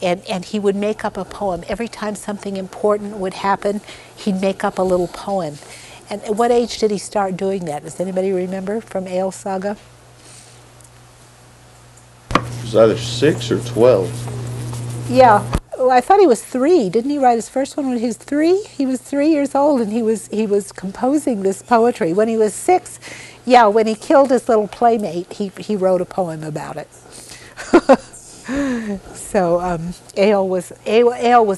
And he would make up a poem. Every time something important would happen, he'd make up a little poem. And at what age did he start doing that? Does anybody remember from Egil's saga? It was either 6 or 12. Yeah. Well, I thought he was 3. Didn't he write his first one when he was 3? He was 3 years old, and he was composing this poetry. When he was 6, yeah, when he killed his little playmate, he wrote a poem about it. So Egil was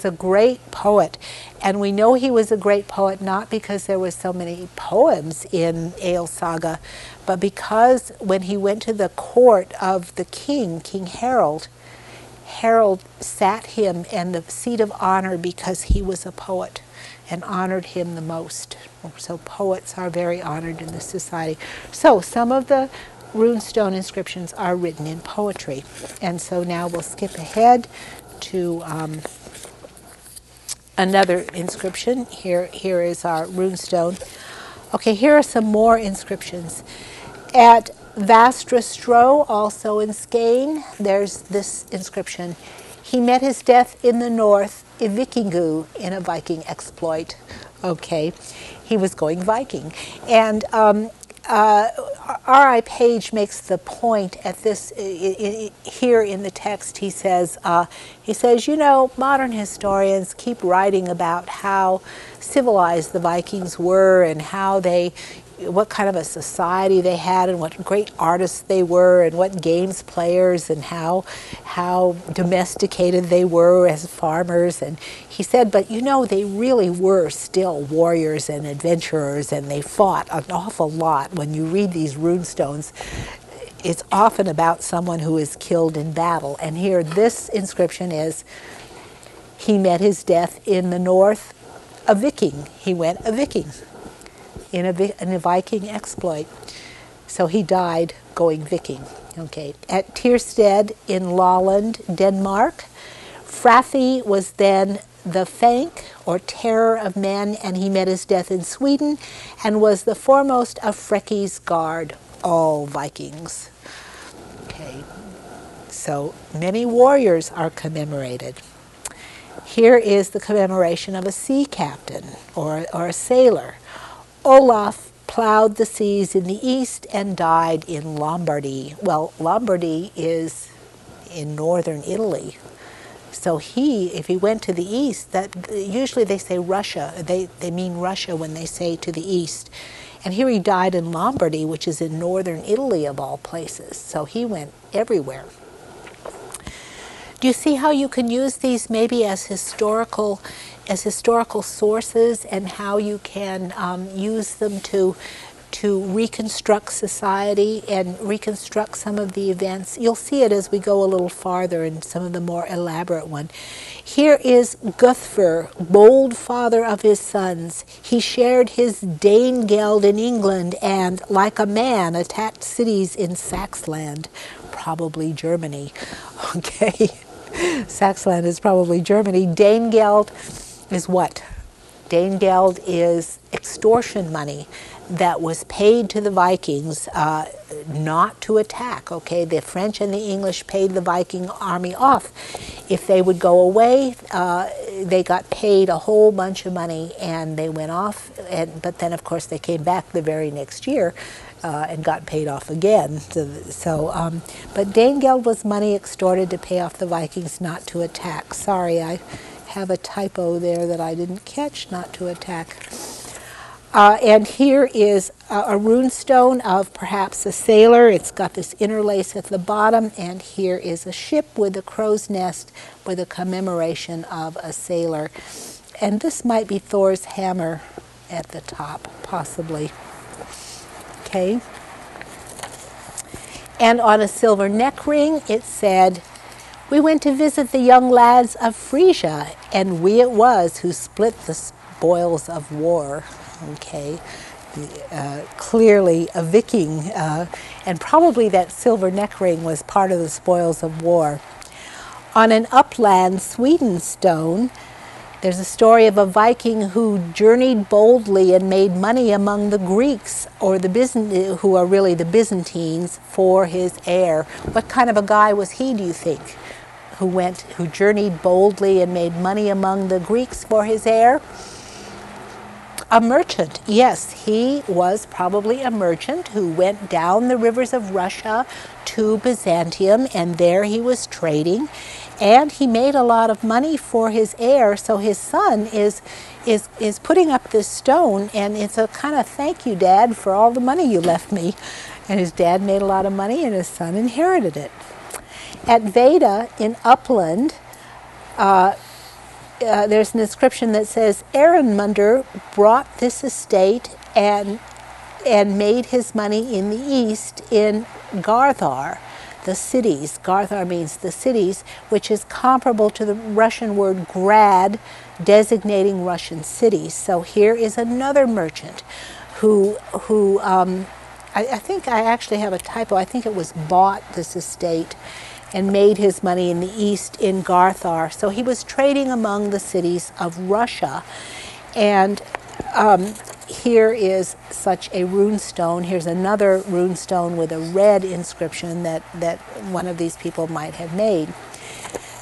a great poet, and we know he was a great poet not because there was so many poems in Egil's saga, but because when he went to the court of the king, King Harold sat him in the seat of honor because he was a poet and honored him the most. So poets are very honored in this society. So some of the runestone inscriptions are written in poetry. And so now we'll skip ahead to another inscription. Here is our runestone. Okay, here are some more inscriptions. At Vastrastro, also in Skane, there's this inscription. He met his death in the north, I Vikingu, in a Viking exploit. Okay, he was going Viking. And R.I. Page makes the point at this, here in the text, he says, you know, modern historians keep writing about how civilized the Vikings were and how what kind of a society they had and what great artists they were and what games players and how domesticated they were as farmers. And he said, but you know, they really were still warriors and adventurers, and they fought an awful lot. When you read these runestones, it's often about someone who is killed in battle. And here this inscription is, he met his death in the north, a Viking. He went a Viking in a Viking exploit. So he died going Viking. Okay. At Tiersted in Lolland, Denmark, Frathi was then the Fank, or terror of men, and he met his death in Sweden and was the foremost of Freki's guard, all Vikings. Okay. So many warriors are commemorated. Here is the commemoration of a sea captain or a sailor. Olaf plowed the seas in the east and died in Lombardy. Well, Lombardy is in northern Italy. So if he went to the east, that usually they say Russia. They mean Russia when they say to the east. And here he died in Lombardy, which is in northern Italy of all places. So he went everywhere. Do you see how you can use these maybe as historical sources, and how you can use them to reconstruct society and reconstruct some of the events? You'll see it as we go a little farther in some of the more elaborate one. Here is Guthfer, bold father of his sons. He shared his Danegeld in England and, like a man, attacked cities in Saxland, probably Germany. Okay. Saxland is probably Germany. Danegeld is what? Danegeld is extortion money that was paid to the Vikings not to attack. Okay, the French and the English paid the Viking army off. If they would go away, they got paid a whole bunch of money and they went off. But then, of course, they came back the very next year and got paid off again. But Danegeld was money extorted to pay off the Vikings not to attack. Sorry, I have a typo there that I didn't catch, not to attack. And here is a runestone of perhaps a sailor. It's got this interlace at the bottom, and here is a ship with a crow's nest with a commemoration of a sailor. And this might be Thor's hammer at the top, possibly. Okay. And on a silver neck ring, it said, "We went to visit the young lads of Frisia, and we it was who split the spoils of war." Okay, clearly a Viking, and probably that silver neck ring was part of the spoils of war. On an upland Sweden stone, there's a story of a Viking who journeyed boldly and made money among the Greeks, or who are really the Byzantines, for his heir. What kind of a guy was he, do you think, who journeyed boldly and made money among the Greeks for his heir? A merchant, yes, he was probably a merchant who went down the rivers of Russia to Byzantium, and there he was trading, and he made a lot of money for his heir. So his son is putting up this stone, and it's a kind of thank you, Dad, for all the money you left me. And his dad made a lot of money, and his son inherited it. At Veda in Uppland, there's an inscription that says, Ehrenmunder brought this estate and made his money in the east in Garthar, the cities. Garthar means the cities, which is comparable to the Russian word grad, designating Russian cities. So here is another merchant who I think I actually have a typo. I think it was bought this estate and made his money in the east in Garthar. So he was trading among the cities of Russia. And here is such a runestone. Here's another runestone with a red inscription that one of these people might have made.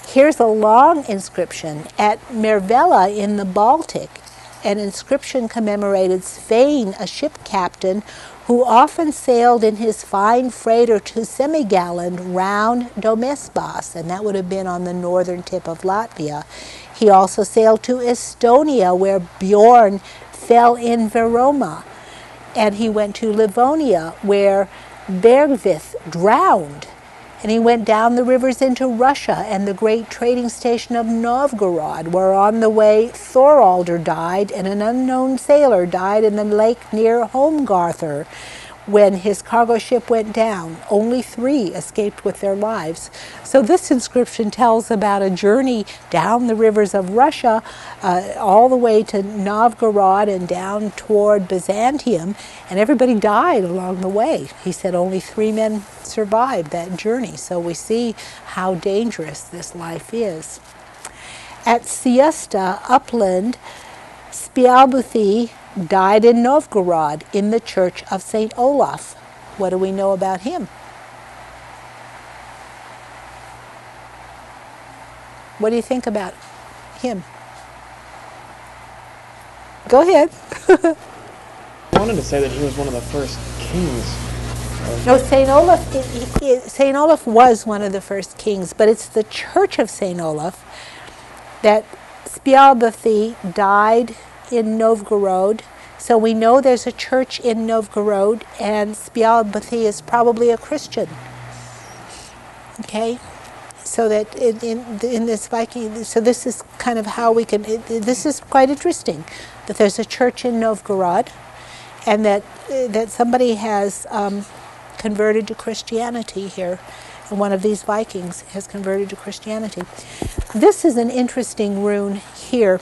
Here's a long inscription at Mervella in the Baltic. An inscription commemorated Svein, a ship captain who often sailed in his fine freighter to Semigalland round Domesbas, and that would have been on the northern tip of Latvia. He also sailed to Estonia, where Bjorn fell in Veroma, and he went to Livonia, where Bergvith drowned, and he went down the rivers into Russia and the great trading station of Novgorod, where on the way Thoralder died, and an unknown sailor died in the lake near Holmgarther, when his cargo ship went down. Only 3 escaped with their lives. So this inscription tells about a journey down the rivers of Russia, all the way to Novgorod and down toward Byzantium, and everybody died along the way. He said only 3 men survived that journey. So we see how dangerous this life is. At Siesta, upland, Spialbuthi died in Novgorod in the church of St. Olaf. What do we know about him? What do you think about him? Go ahead. I wanted to say that he was one of the first kings. No, St. Olaf, St. Olaf was one of the first kings, but it's the church of St. Olaf that Spialbuthi died in Novgorod. So we know there's a church in Novgorod, and Spialbuthi is probably a Christian. Okay? So that in this Viking, so this is kind of how we can, this is quite interesting, that there's a church in Novgorod, and that somebody has converted to Christianity here, and one of these Vikings has converted to Christianity. This is an interesting rune here.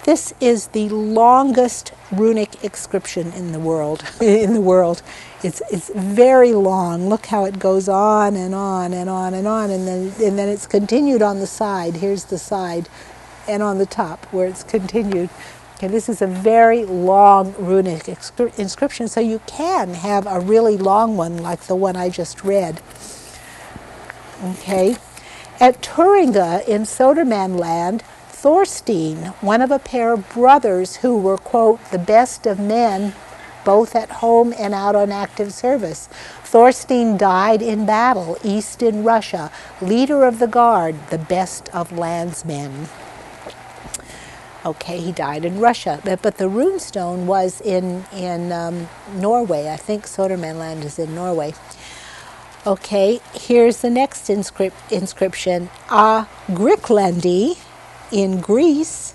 This is the longest runic inscription in the world. It's very long. Look how it goes on and on and on and on, and then it's continued on the side. Here's the side, and on the top where it's continued. Okay, this is a very long runic inscription, so you can have a really long one like the one I just read. Okay, at Thuringia in Sodermanland, Thorstein, one of a pair of brothers who were, quote, the best of men, both at home and out on active service. Thorstein died in battle, east in Russia, leader of the guard, the best of landsmen. Okay, he died in Russia, but the runestone was in Norway. I think Sodermanland is in Norway. Okay, here's the next inscription. A Griklandi, in Greece,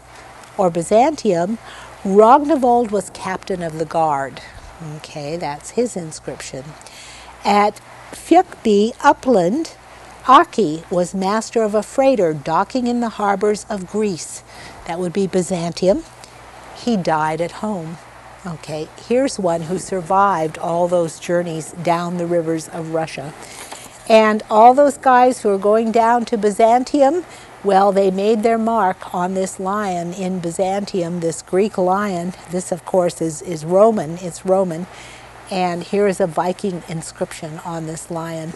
or Byzantium, Ragnavold was captain of the guard. Okay, that's his inscription. At Fjukby, upland, Aki was master of a freighter docking in the harbors of Greece. That would be Byzantium. He died at home. Okay, here's one who survived all those journeys down the rivers of Russia. And all those guys who are going down to Byzantium, well, they made their mark on this lion in Byzantium, this Greek lion. This, of course, is Roman. It's Roman. And here is a Viking inscription on this lion.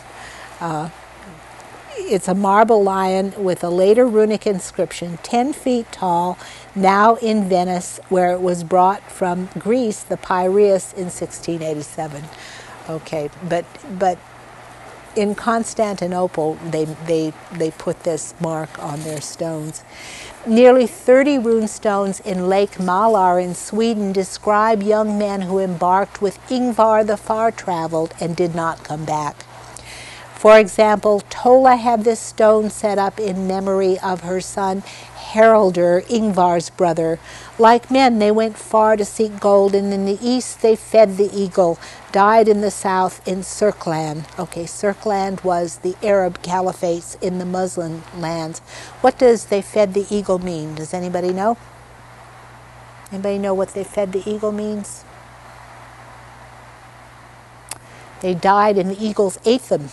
It's a marble lion with a later runic inscription, 10 feet tall, now in Venice, where it was brought from Greece, the Piraeus, in 1687. Okay, but in Constantinople, they put this mark on their stones. Nearly 30 rune stones in Lake Malar in Sweden describe young men who embarked with Ingvar the far-traveled and did not come back. For example, Tola had this stone set up in memory of her son Haraldur, Ingvar's brother. Like men, they went far to seek gold, and in the east they fed the eagle, died in the south in Sirkland. Okay, Sirkland was the Arab caliphates in the Muslim lands. What does they fed the eagle mean? Does anybody know? Anybody know what they fed the eagle means? They died and the eagles ate them.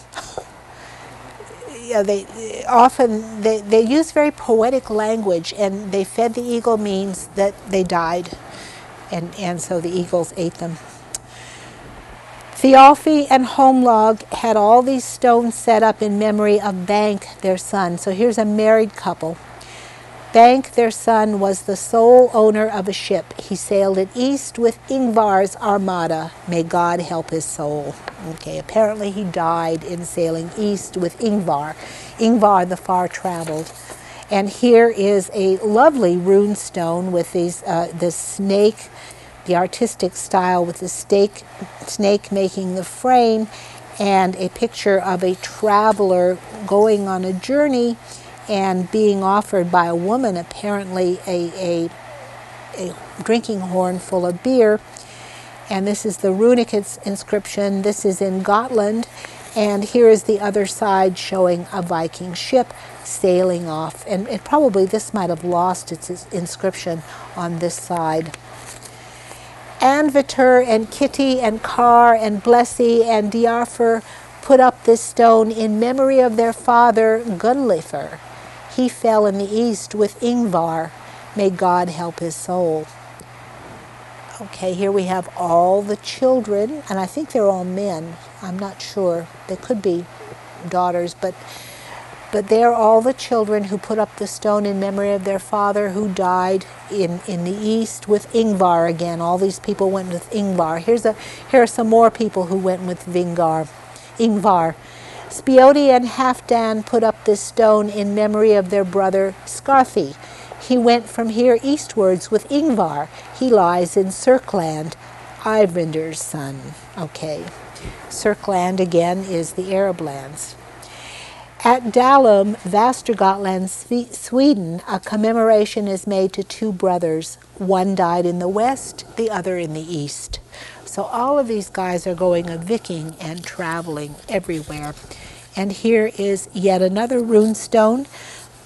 Yeah, they use very poetic language, and they fed the eagle means that they died, and so the eagles ate them. Thialfi and Holmlog had all these stones set up in memory of Bank, their son. So here's a married couple. Bank, their son, was the sole owner of a ship. He sailed it east with Ingvar's armada. May God help his soul. Okay, apparently he died in sailing east with Ingvar the far-traveled. And here is a lovely rune stone with these this snake, the artistic style with the snake making the frame, and a picture of a traveler going on a journey and being offered by a woman apparently a drinking horn full of beer. And this is the runic inscription. This is in Gotland. And here is the other side showing a Viking ship sailing off. And this might have lost its inscription on this side. Anvitur and Kitty and Kar and Blessy and Diarfer put up this stone in memory of their father Gunlifer. He fell in the east with Ingvar. May God help his soul. Okay, here we have all the children, and I think they're all men. I'm not sure. They could be daughters, but they're all the children who put up the stone in memory of their father who died in the east with Ingvar again. All these people went with Ingvar. Here are some more people who went with Ingvar. Speodi and Halfdan put up this stone in memory of their brother Skarthi. He went from here eastwards with Ingvar. He lies in Sirkland, Eyvinder's son. Okay, Sirkland again is the Arab lands. At Dalum, Västergotland, Sweden, a commemoration is made to two brothers. One died in the west, the other in the east. So all of these guys are going a Viking and traveling everywhere. And here is yet another rune stone.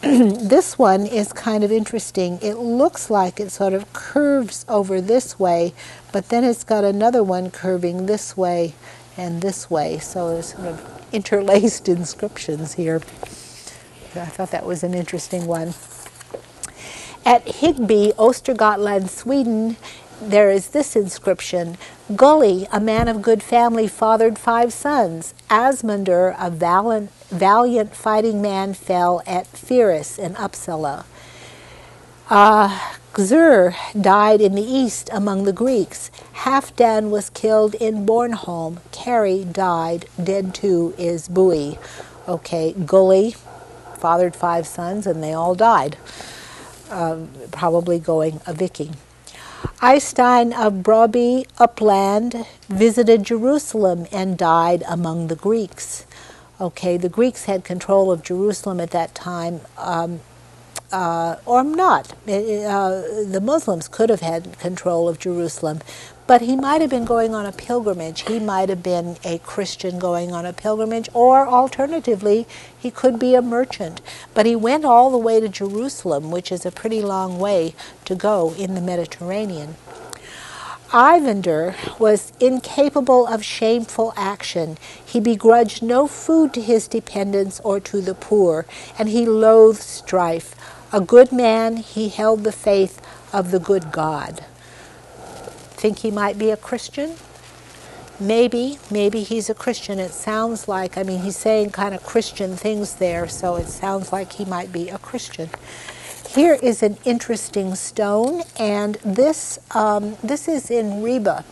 This one is kind of interesting. It looks like it sort of curves over this way, but then it's got another one curving this way and this way. So there's sort of interlaced inscriptions here. I thought that was an interesting one. At Higby, Östergötland, Sweden, there is this inscription. Gulli, a man of good family, fathered 5 sons. Asmundr, a valiant fighting man, fell at Firis in Uppsala. Gzur died in the east among the Greeks. Halfdan was killed in Bornholm. Kari died. Dead too is Bui. Okay, Gulli fathered 5 sons and they all died. Probably going a Viking. Eystein of Broby, Uppland, visited Jerusalem and died among the Greeks. Okay, the Greeks had control of Jerusalem at that time, or not. The Muslims could have had control of Jerusalem, but he might have been going on a pilgrimage. He might have been a Christian going on a pilgrimage, or alternatively, he could be a merchant. But he went all the way to Jerusalem, which is a pretty long way to go in the Mediterranean. Eyvinder was incapable of shameful action. He begrudged no food to his dependents or to the poor, and he loathed strife. A good man, he held the faith of the good God. Think he might be a Christian? Maybe he's a Christian. It sounds like, he's saying kind of Christian things there, so it sounds like he might be a Christian. Here is an interesting stone, and this is in Ribe,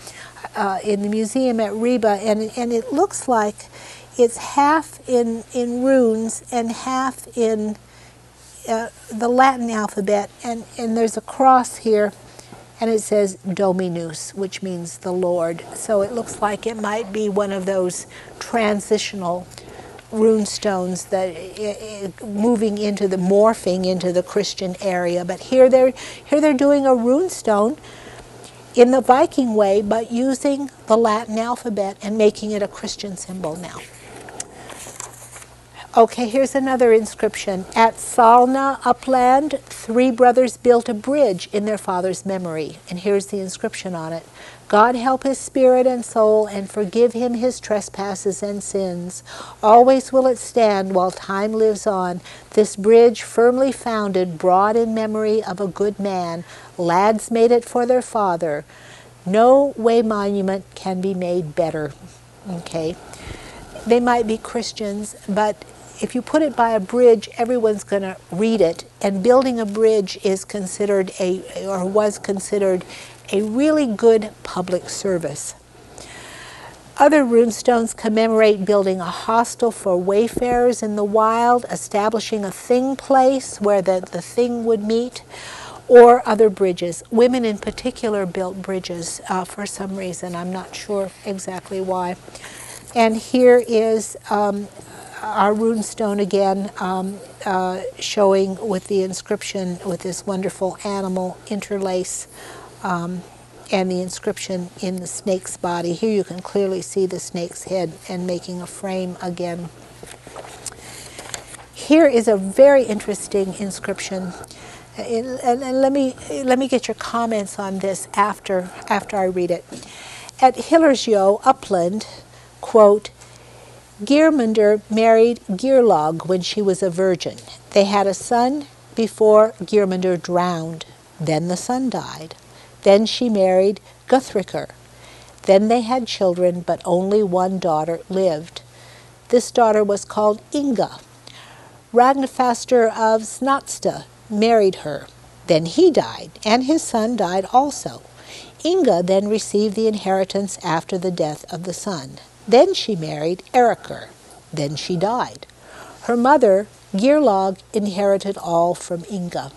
in the museum at Ribe, and it looks like it's half in runes and half in the Latin alphabet, and there's a cross here, and it says Dominus, which means the Lord. So it looks like it might be one of those transitional rune stones that morphing into the Christian area. But here they're doing a rune stone in the Viking way, but using the Latin alphabet and making it a Christian symbol now. Okay, here's another inscription. At Salna, Uppland, 3 brothers built a bridge in their father's memory. And here's the inscription on it. God help his spirit and soul and forgive him his trespasses and sins. Always will it stand while time lives on. This bridge firmly founded, broad in memory of a good man. Lads made it for their father. No way monument can be made better. Okay. They might be Christians, but if you put it by a bridge, everyone's going to read it. And building a bridge is considered was considered a really good public service. Other runestones commemorate building a hostel for wayfarers in the wild, establishing a thing place where the thing would meet, or other bridges. Women in particular built bridges for some reason. I'm not sure exactly why. And here is our runestone again, showing with the inscription with this wonderful animal interlace and the inscription in the snake's body. Here you can clearly see the snake's head and making a frame again. Here is a very interesting inscription, and let me get your comments on this after I read it. At Hillersjo, Upland, quote, Geirmundur married Geirlaug when she was a virgin. They had a son before Geirmundur drowned. Then the son died. Then she married Guthrikr. Then they had children, but only one daughter lived. This daughter was called Inga. Ragnfaster of Snatsta married her. Then he died, and his son died also. Inga then received the inheritance after the death of the son. Then she married Erikr. Then she died. Her mother, Geirlaug, inherited all from Inga.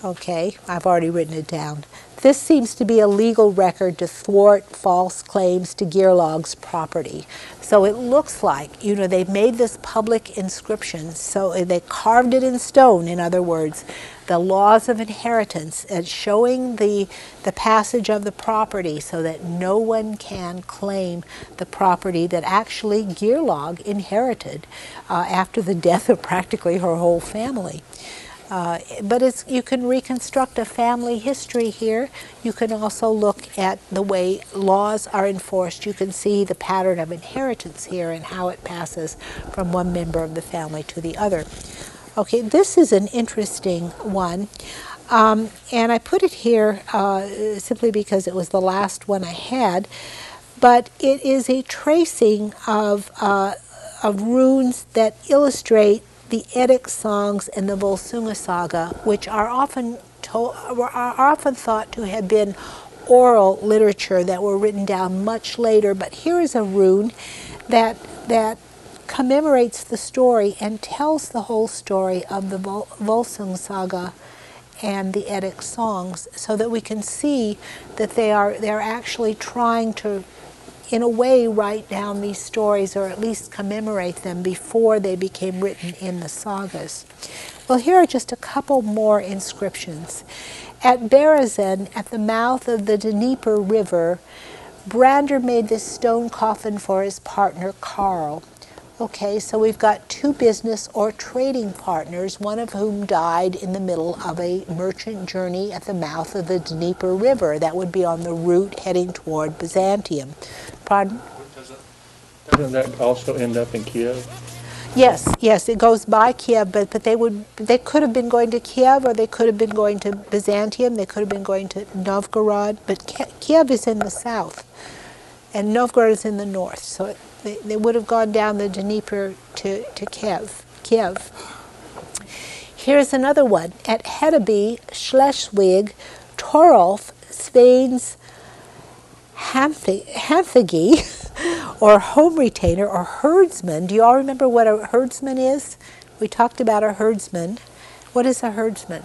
Okay, I've already written it down. This seems to be a legal record to thwart false claims to Geirlaug's property. So it looks like, they've made this public inscription, so they carved it in stone, in other words, the laws of inheritance, and showing the passage of the property so that no one can claim the property that actually Geirlaug inherited after the death of practically her whole family. But you can reconstruct a family history here. You can also look at the way laws are enforced. You can see the pattern of inheritance here and how it passes from one member of the family to the other. Okay, this is an interesting one. And I put it here simply because it was the last one I had. But it is a tracing of runes that illustrate the Eddic songs and the Volsunga saga, which are often thought to have been oral literature that were written down much later. But here is a rune that commemorates the story and tells the whole story of the Volsung saga and the Eddic songs, so that we can see that they're actually trying to, in a way, write down these stories, or at least commemorate them before they became written in the sagas. Well, here are just a couple more inscriptions. At Berezin, at the mouth of the Dnieper River, Brander made this stone coffin for his partner, Karl. Okay, so we've got two business or trading partners, one of whom died in the middle of a merchant journey at the mouth of the Dnieper River. That would be on the route heading toward Byzantium. Pardon? Doesn't that also end up in Kiev? Yes, it goes by Kiev, but they could have been going to Kiev, or they could have been going to Byzantium, they could have been going to Novgorod, but Kiev is in the south, and Novgorod is in the north, so they would have gone down the Dnieper to Kiev. Here's another one. At Hedeby, Schleswig, Torolf, Sweyn's Hamthagi, or home retainer, or herdsman. Do you all remember what a herdsman is? We talked about a herdsman. What is a herdsman?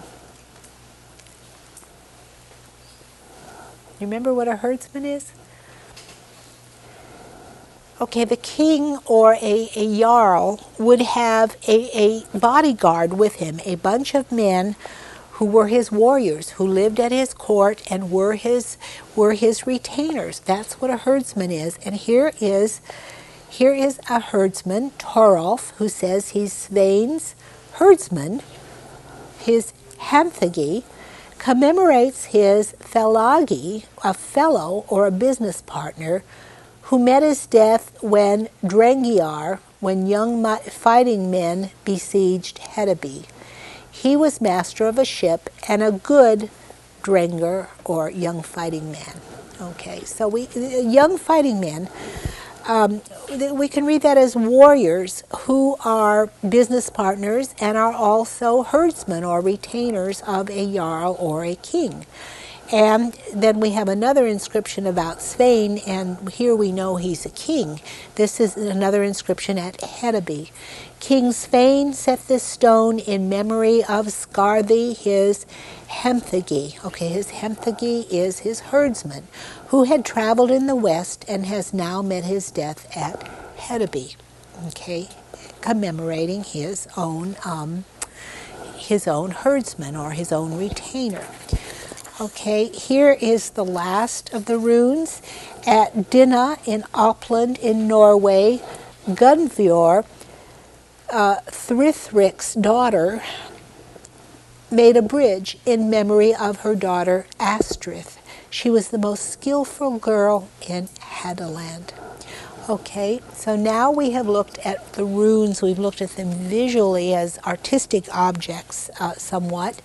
You remember what a herdsman is? Okay, the king or a jarl would have a bodyguard with him, a bunch of men who were his warriors, who lived at his court and were his retainers. That's what a herdsman is. And here is a herdsman, Torolf, who says he's Sweyn's herdsman. His Hamthagi commemorates his Felagi, a fellow or a business partner, who met his death when Drengiar, when young fighting men besieged Hedeby. He was master of a ship and a good Drenger, or young fighting man. Okay, so young fighting men, we can read that as warriors who are business partners and are also herdsmen or retainers of a jarl or a king. And then we have another inscription about Sweyn, and here we know he's a king. This is another inscription at Hedeby. King Sweyn set this stone in memory of Skarthi, his Hamthagi. Okay, his Hamthagi is his herdsman, who had traveled in the west and has now met his death at Hedeby. Okay, commemorating his own herdsman or his own retainer. Okay, here is the last of the runes. At Dinna in Uppland in Norway, Gunvor, Thrithrick's daughter, made a bridge in memory of her daughter Astrith. She was the most skillful girl in Hadaland. Okay, so now we have looked at the runes. We've looked at them visually as artistic objects somewhat,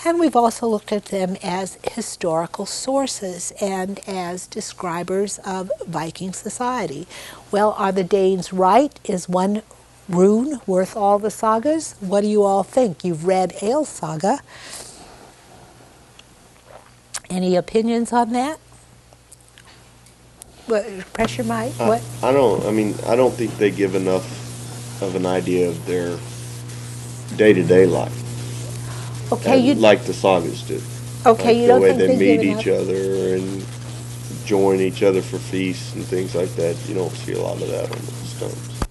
and we've also looked at them as historical sources and as describers of Viking society. Well, are the Danes right? Is one rune worth all the sagas? What do you all think? You've read Ale Saga. Any opinions on that? Pressure mic? What? I don't think they give enough of an idea of their day-to-day life. Okay, like the sagas do. Okay, like you don't the way think they meet give each enough? other and join each other for feasts and things like that. You don't see a lot of that on the stones.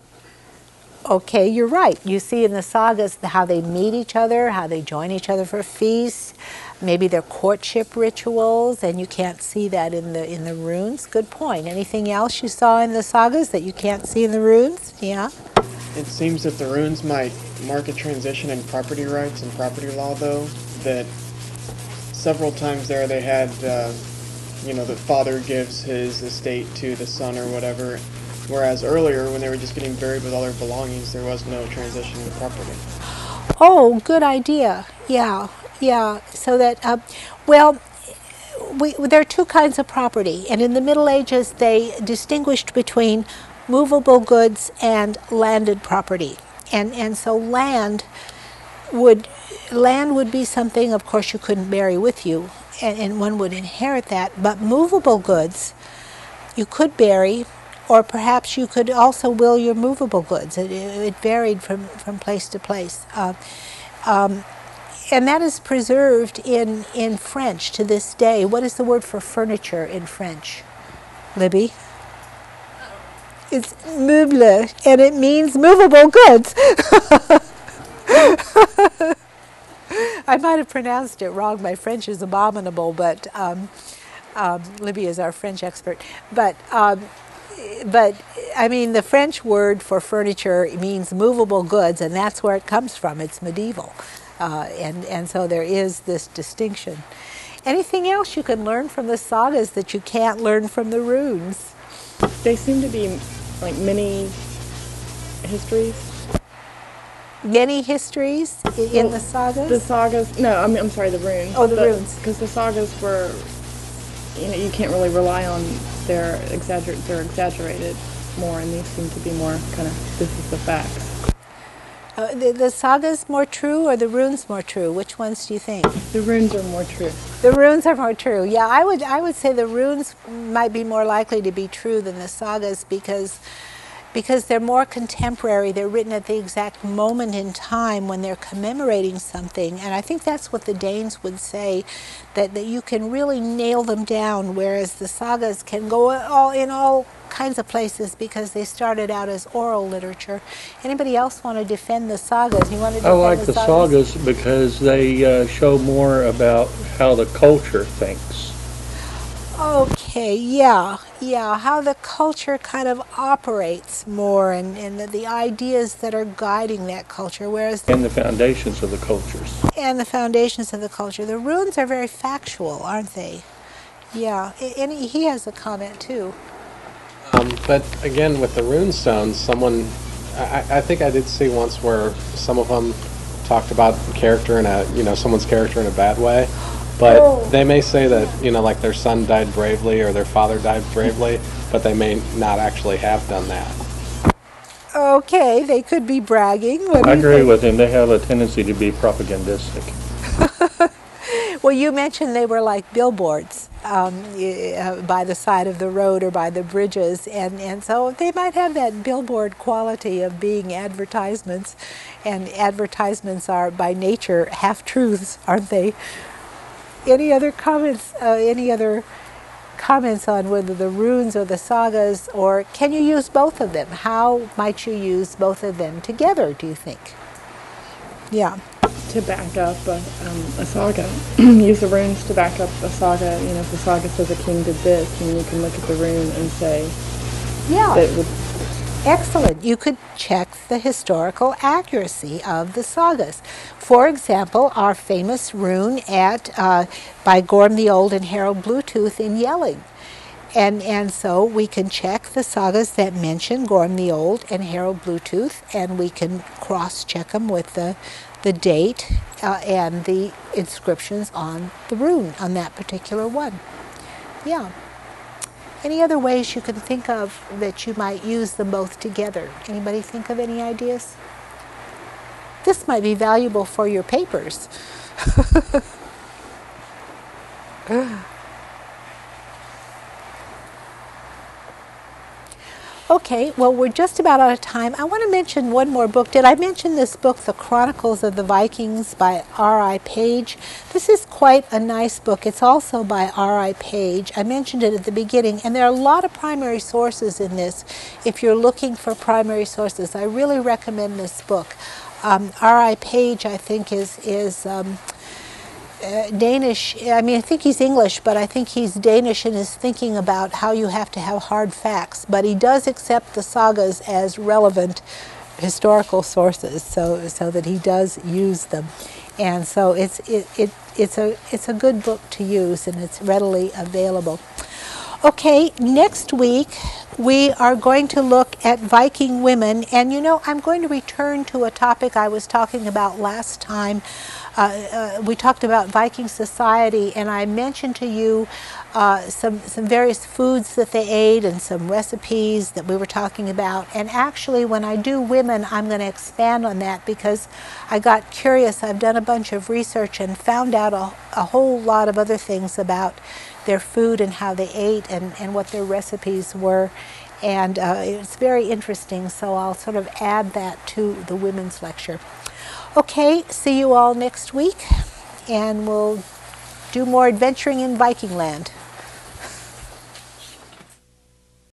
Okay, you're right. You see in the sagas how they meet each other, how they join each other for feasts, maybe their courtship rituals, and you can't see that in the runes. Good point. Anything else you saw in the sagas that you can't see in the runes? Yeah. It seems that the runes might mark a transition in property rights and property law, though, that several times there they had, the father gives his estate to the son or whatever, whereas earlier, when they were just getting buried with all their belongings, there was no transition in property. Oh, good idea. Yeah, yeah. So that, there are two kinds of property, and in the Middle Ages they distinguished between movable goods and landed property. And so land would be something, of course, you couldn't bury with you, and one would inherit that. But movable goods you could bury, or perhaps you could also will your movable goods. It varied from place to place. And that is preserved in French to this day. What is the word for furniture in French? Libby? It's meuble, and it means movable goods. I might have pronounced it wrong. My French is abominable, but Libby is our French expert. But I mean, the French word for furniture means movable goods, and that's where it comes from. It's medieval. And so there is this distinction. Anything else you can learn from the sagas that you can't learn from the runes? They seem to be like mini histories. Many histories in the sagas? The sagas, no, I'm sorry, the runes. Oh, the runes. Because the sagas were, you can't really rely on they're exaggerated more, and these seem to be more kind of, this is the facts. The sagas more true or the runes more true? Which ones do you think? The runes are more true. The runes are more true. Yeah, I would say the runes might be more likely to be true than the sagas because they're more contemporary. They're written at the exact moment in time when they're commemorating something. And I think that's what the Danes would say, that you can really nail them down, whereas the sagas can go in all kinds of places because they started out as oral literature. Anybody else want to defend the sagas? You want to defend I like the sagas because they show more about how the culture thinks. Okay, yeah, how the culture kind of operates more and the ideas that are guiding that culture, whereas... And the foundations of the cultures. And the foundations of the culture. The runes are very factual, aren't they? Yeah, and he has a comment too. But again, with the runestones, I think I did see once where some of them talked about character in someone's character in a bad way. But they may say that, like their son died bravely or their father died bravely, but they may not actually have done that. Okay, they could be bragging. I agree with him. They have a tendency to be propagandistic. Well, you mentioned they were like billboards by the side of the road or by the bridges, and so they might have that billboard quality of being advertisements, and advertisements are by nature half-truths, aren't they? Any other comments? On whether the runes or the sagas, or can you use both of them? How might you use both of them together, do you think? Yeah. to back up a saga. Use the runes to back up a saga. You know, if the saga says a king did this, and you can look at the rune and say, Yeah. that would, Excellent. You could check the historical accuracy of the sagas. For example, our famous rune by Gorm the Old and Harold Bluetooth in Jelling. And so we can check the sagas that mention Gorm the Old and Harold Bluetooth, and we can cross-check them with the date and the inscriptions on the rune, on that particular one. Yeah. Any other ways you can think of that you might use them both together? Anybody think of any ideas? This might be valuable for your papers. Okay, well, we're just about out of time. I want to mention one more book. Did I mention this book, The Chronicles of the Vikings by R.I. Page? This is quite a nice book. It's also by R.I. Page. I mentioned it at the beginning, and there are a lot of primary sources in this. If you're looking for primary sources, I really recommend this book. R.I. Page, I think, is Danish. I mean, I think he's English, but I think he's Danish in his thinking about how you have to have hard facts. But he does accept the sagas as relevant historical sources, so that he does use them. And so it's a good book to use, and it's readily available. Okay, next week we are going to look at Viking women, and you know, I'm going to return to a topic I was talking about last time. We talked about Viking society, and I mentioned to you some various foods that they ate and some recipes that we were talking about. And actually, when I do women, I'm going to expand on that because I got curious. I've done a bunch of research and found out a whole lot of other things about their food and how they ate and what their recipes were. And it's very interesting, so I'll sort of add that to the women's lecture. Okay, see you all next week, and we'll do more adventuring in Viking land.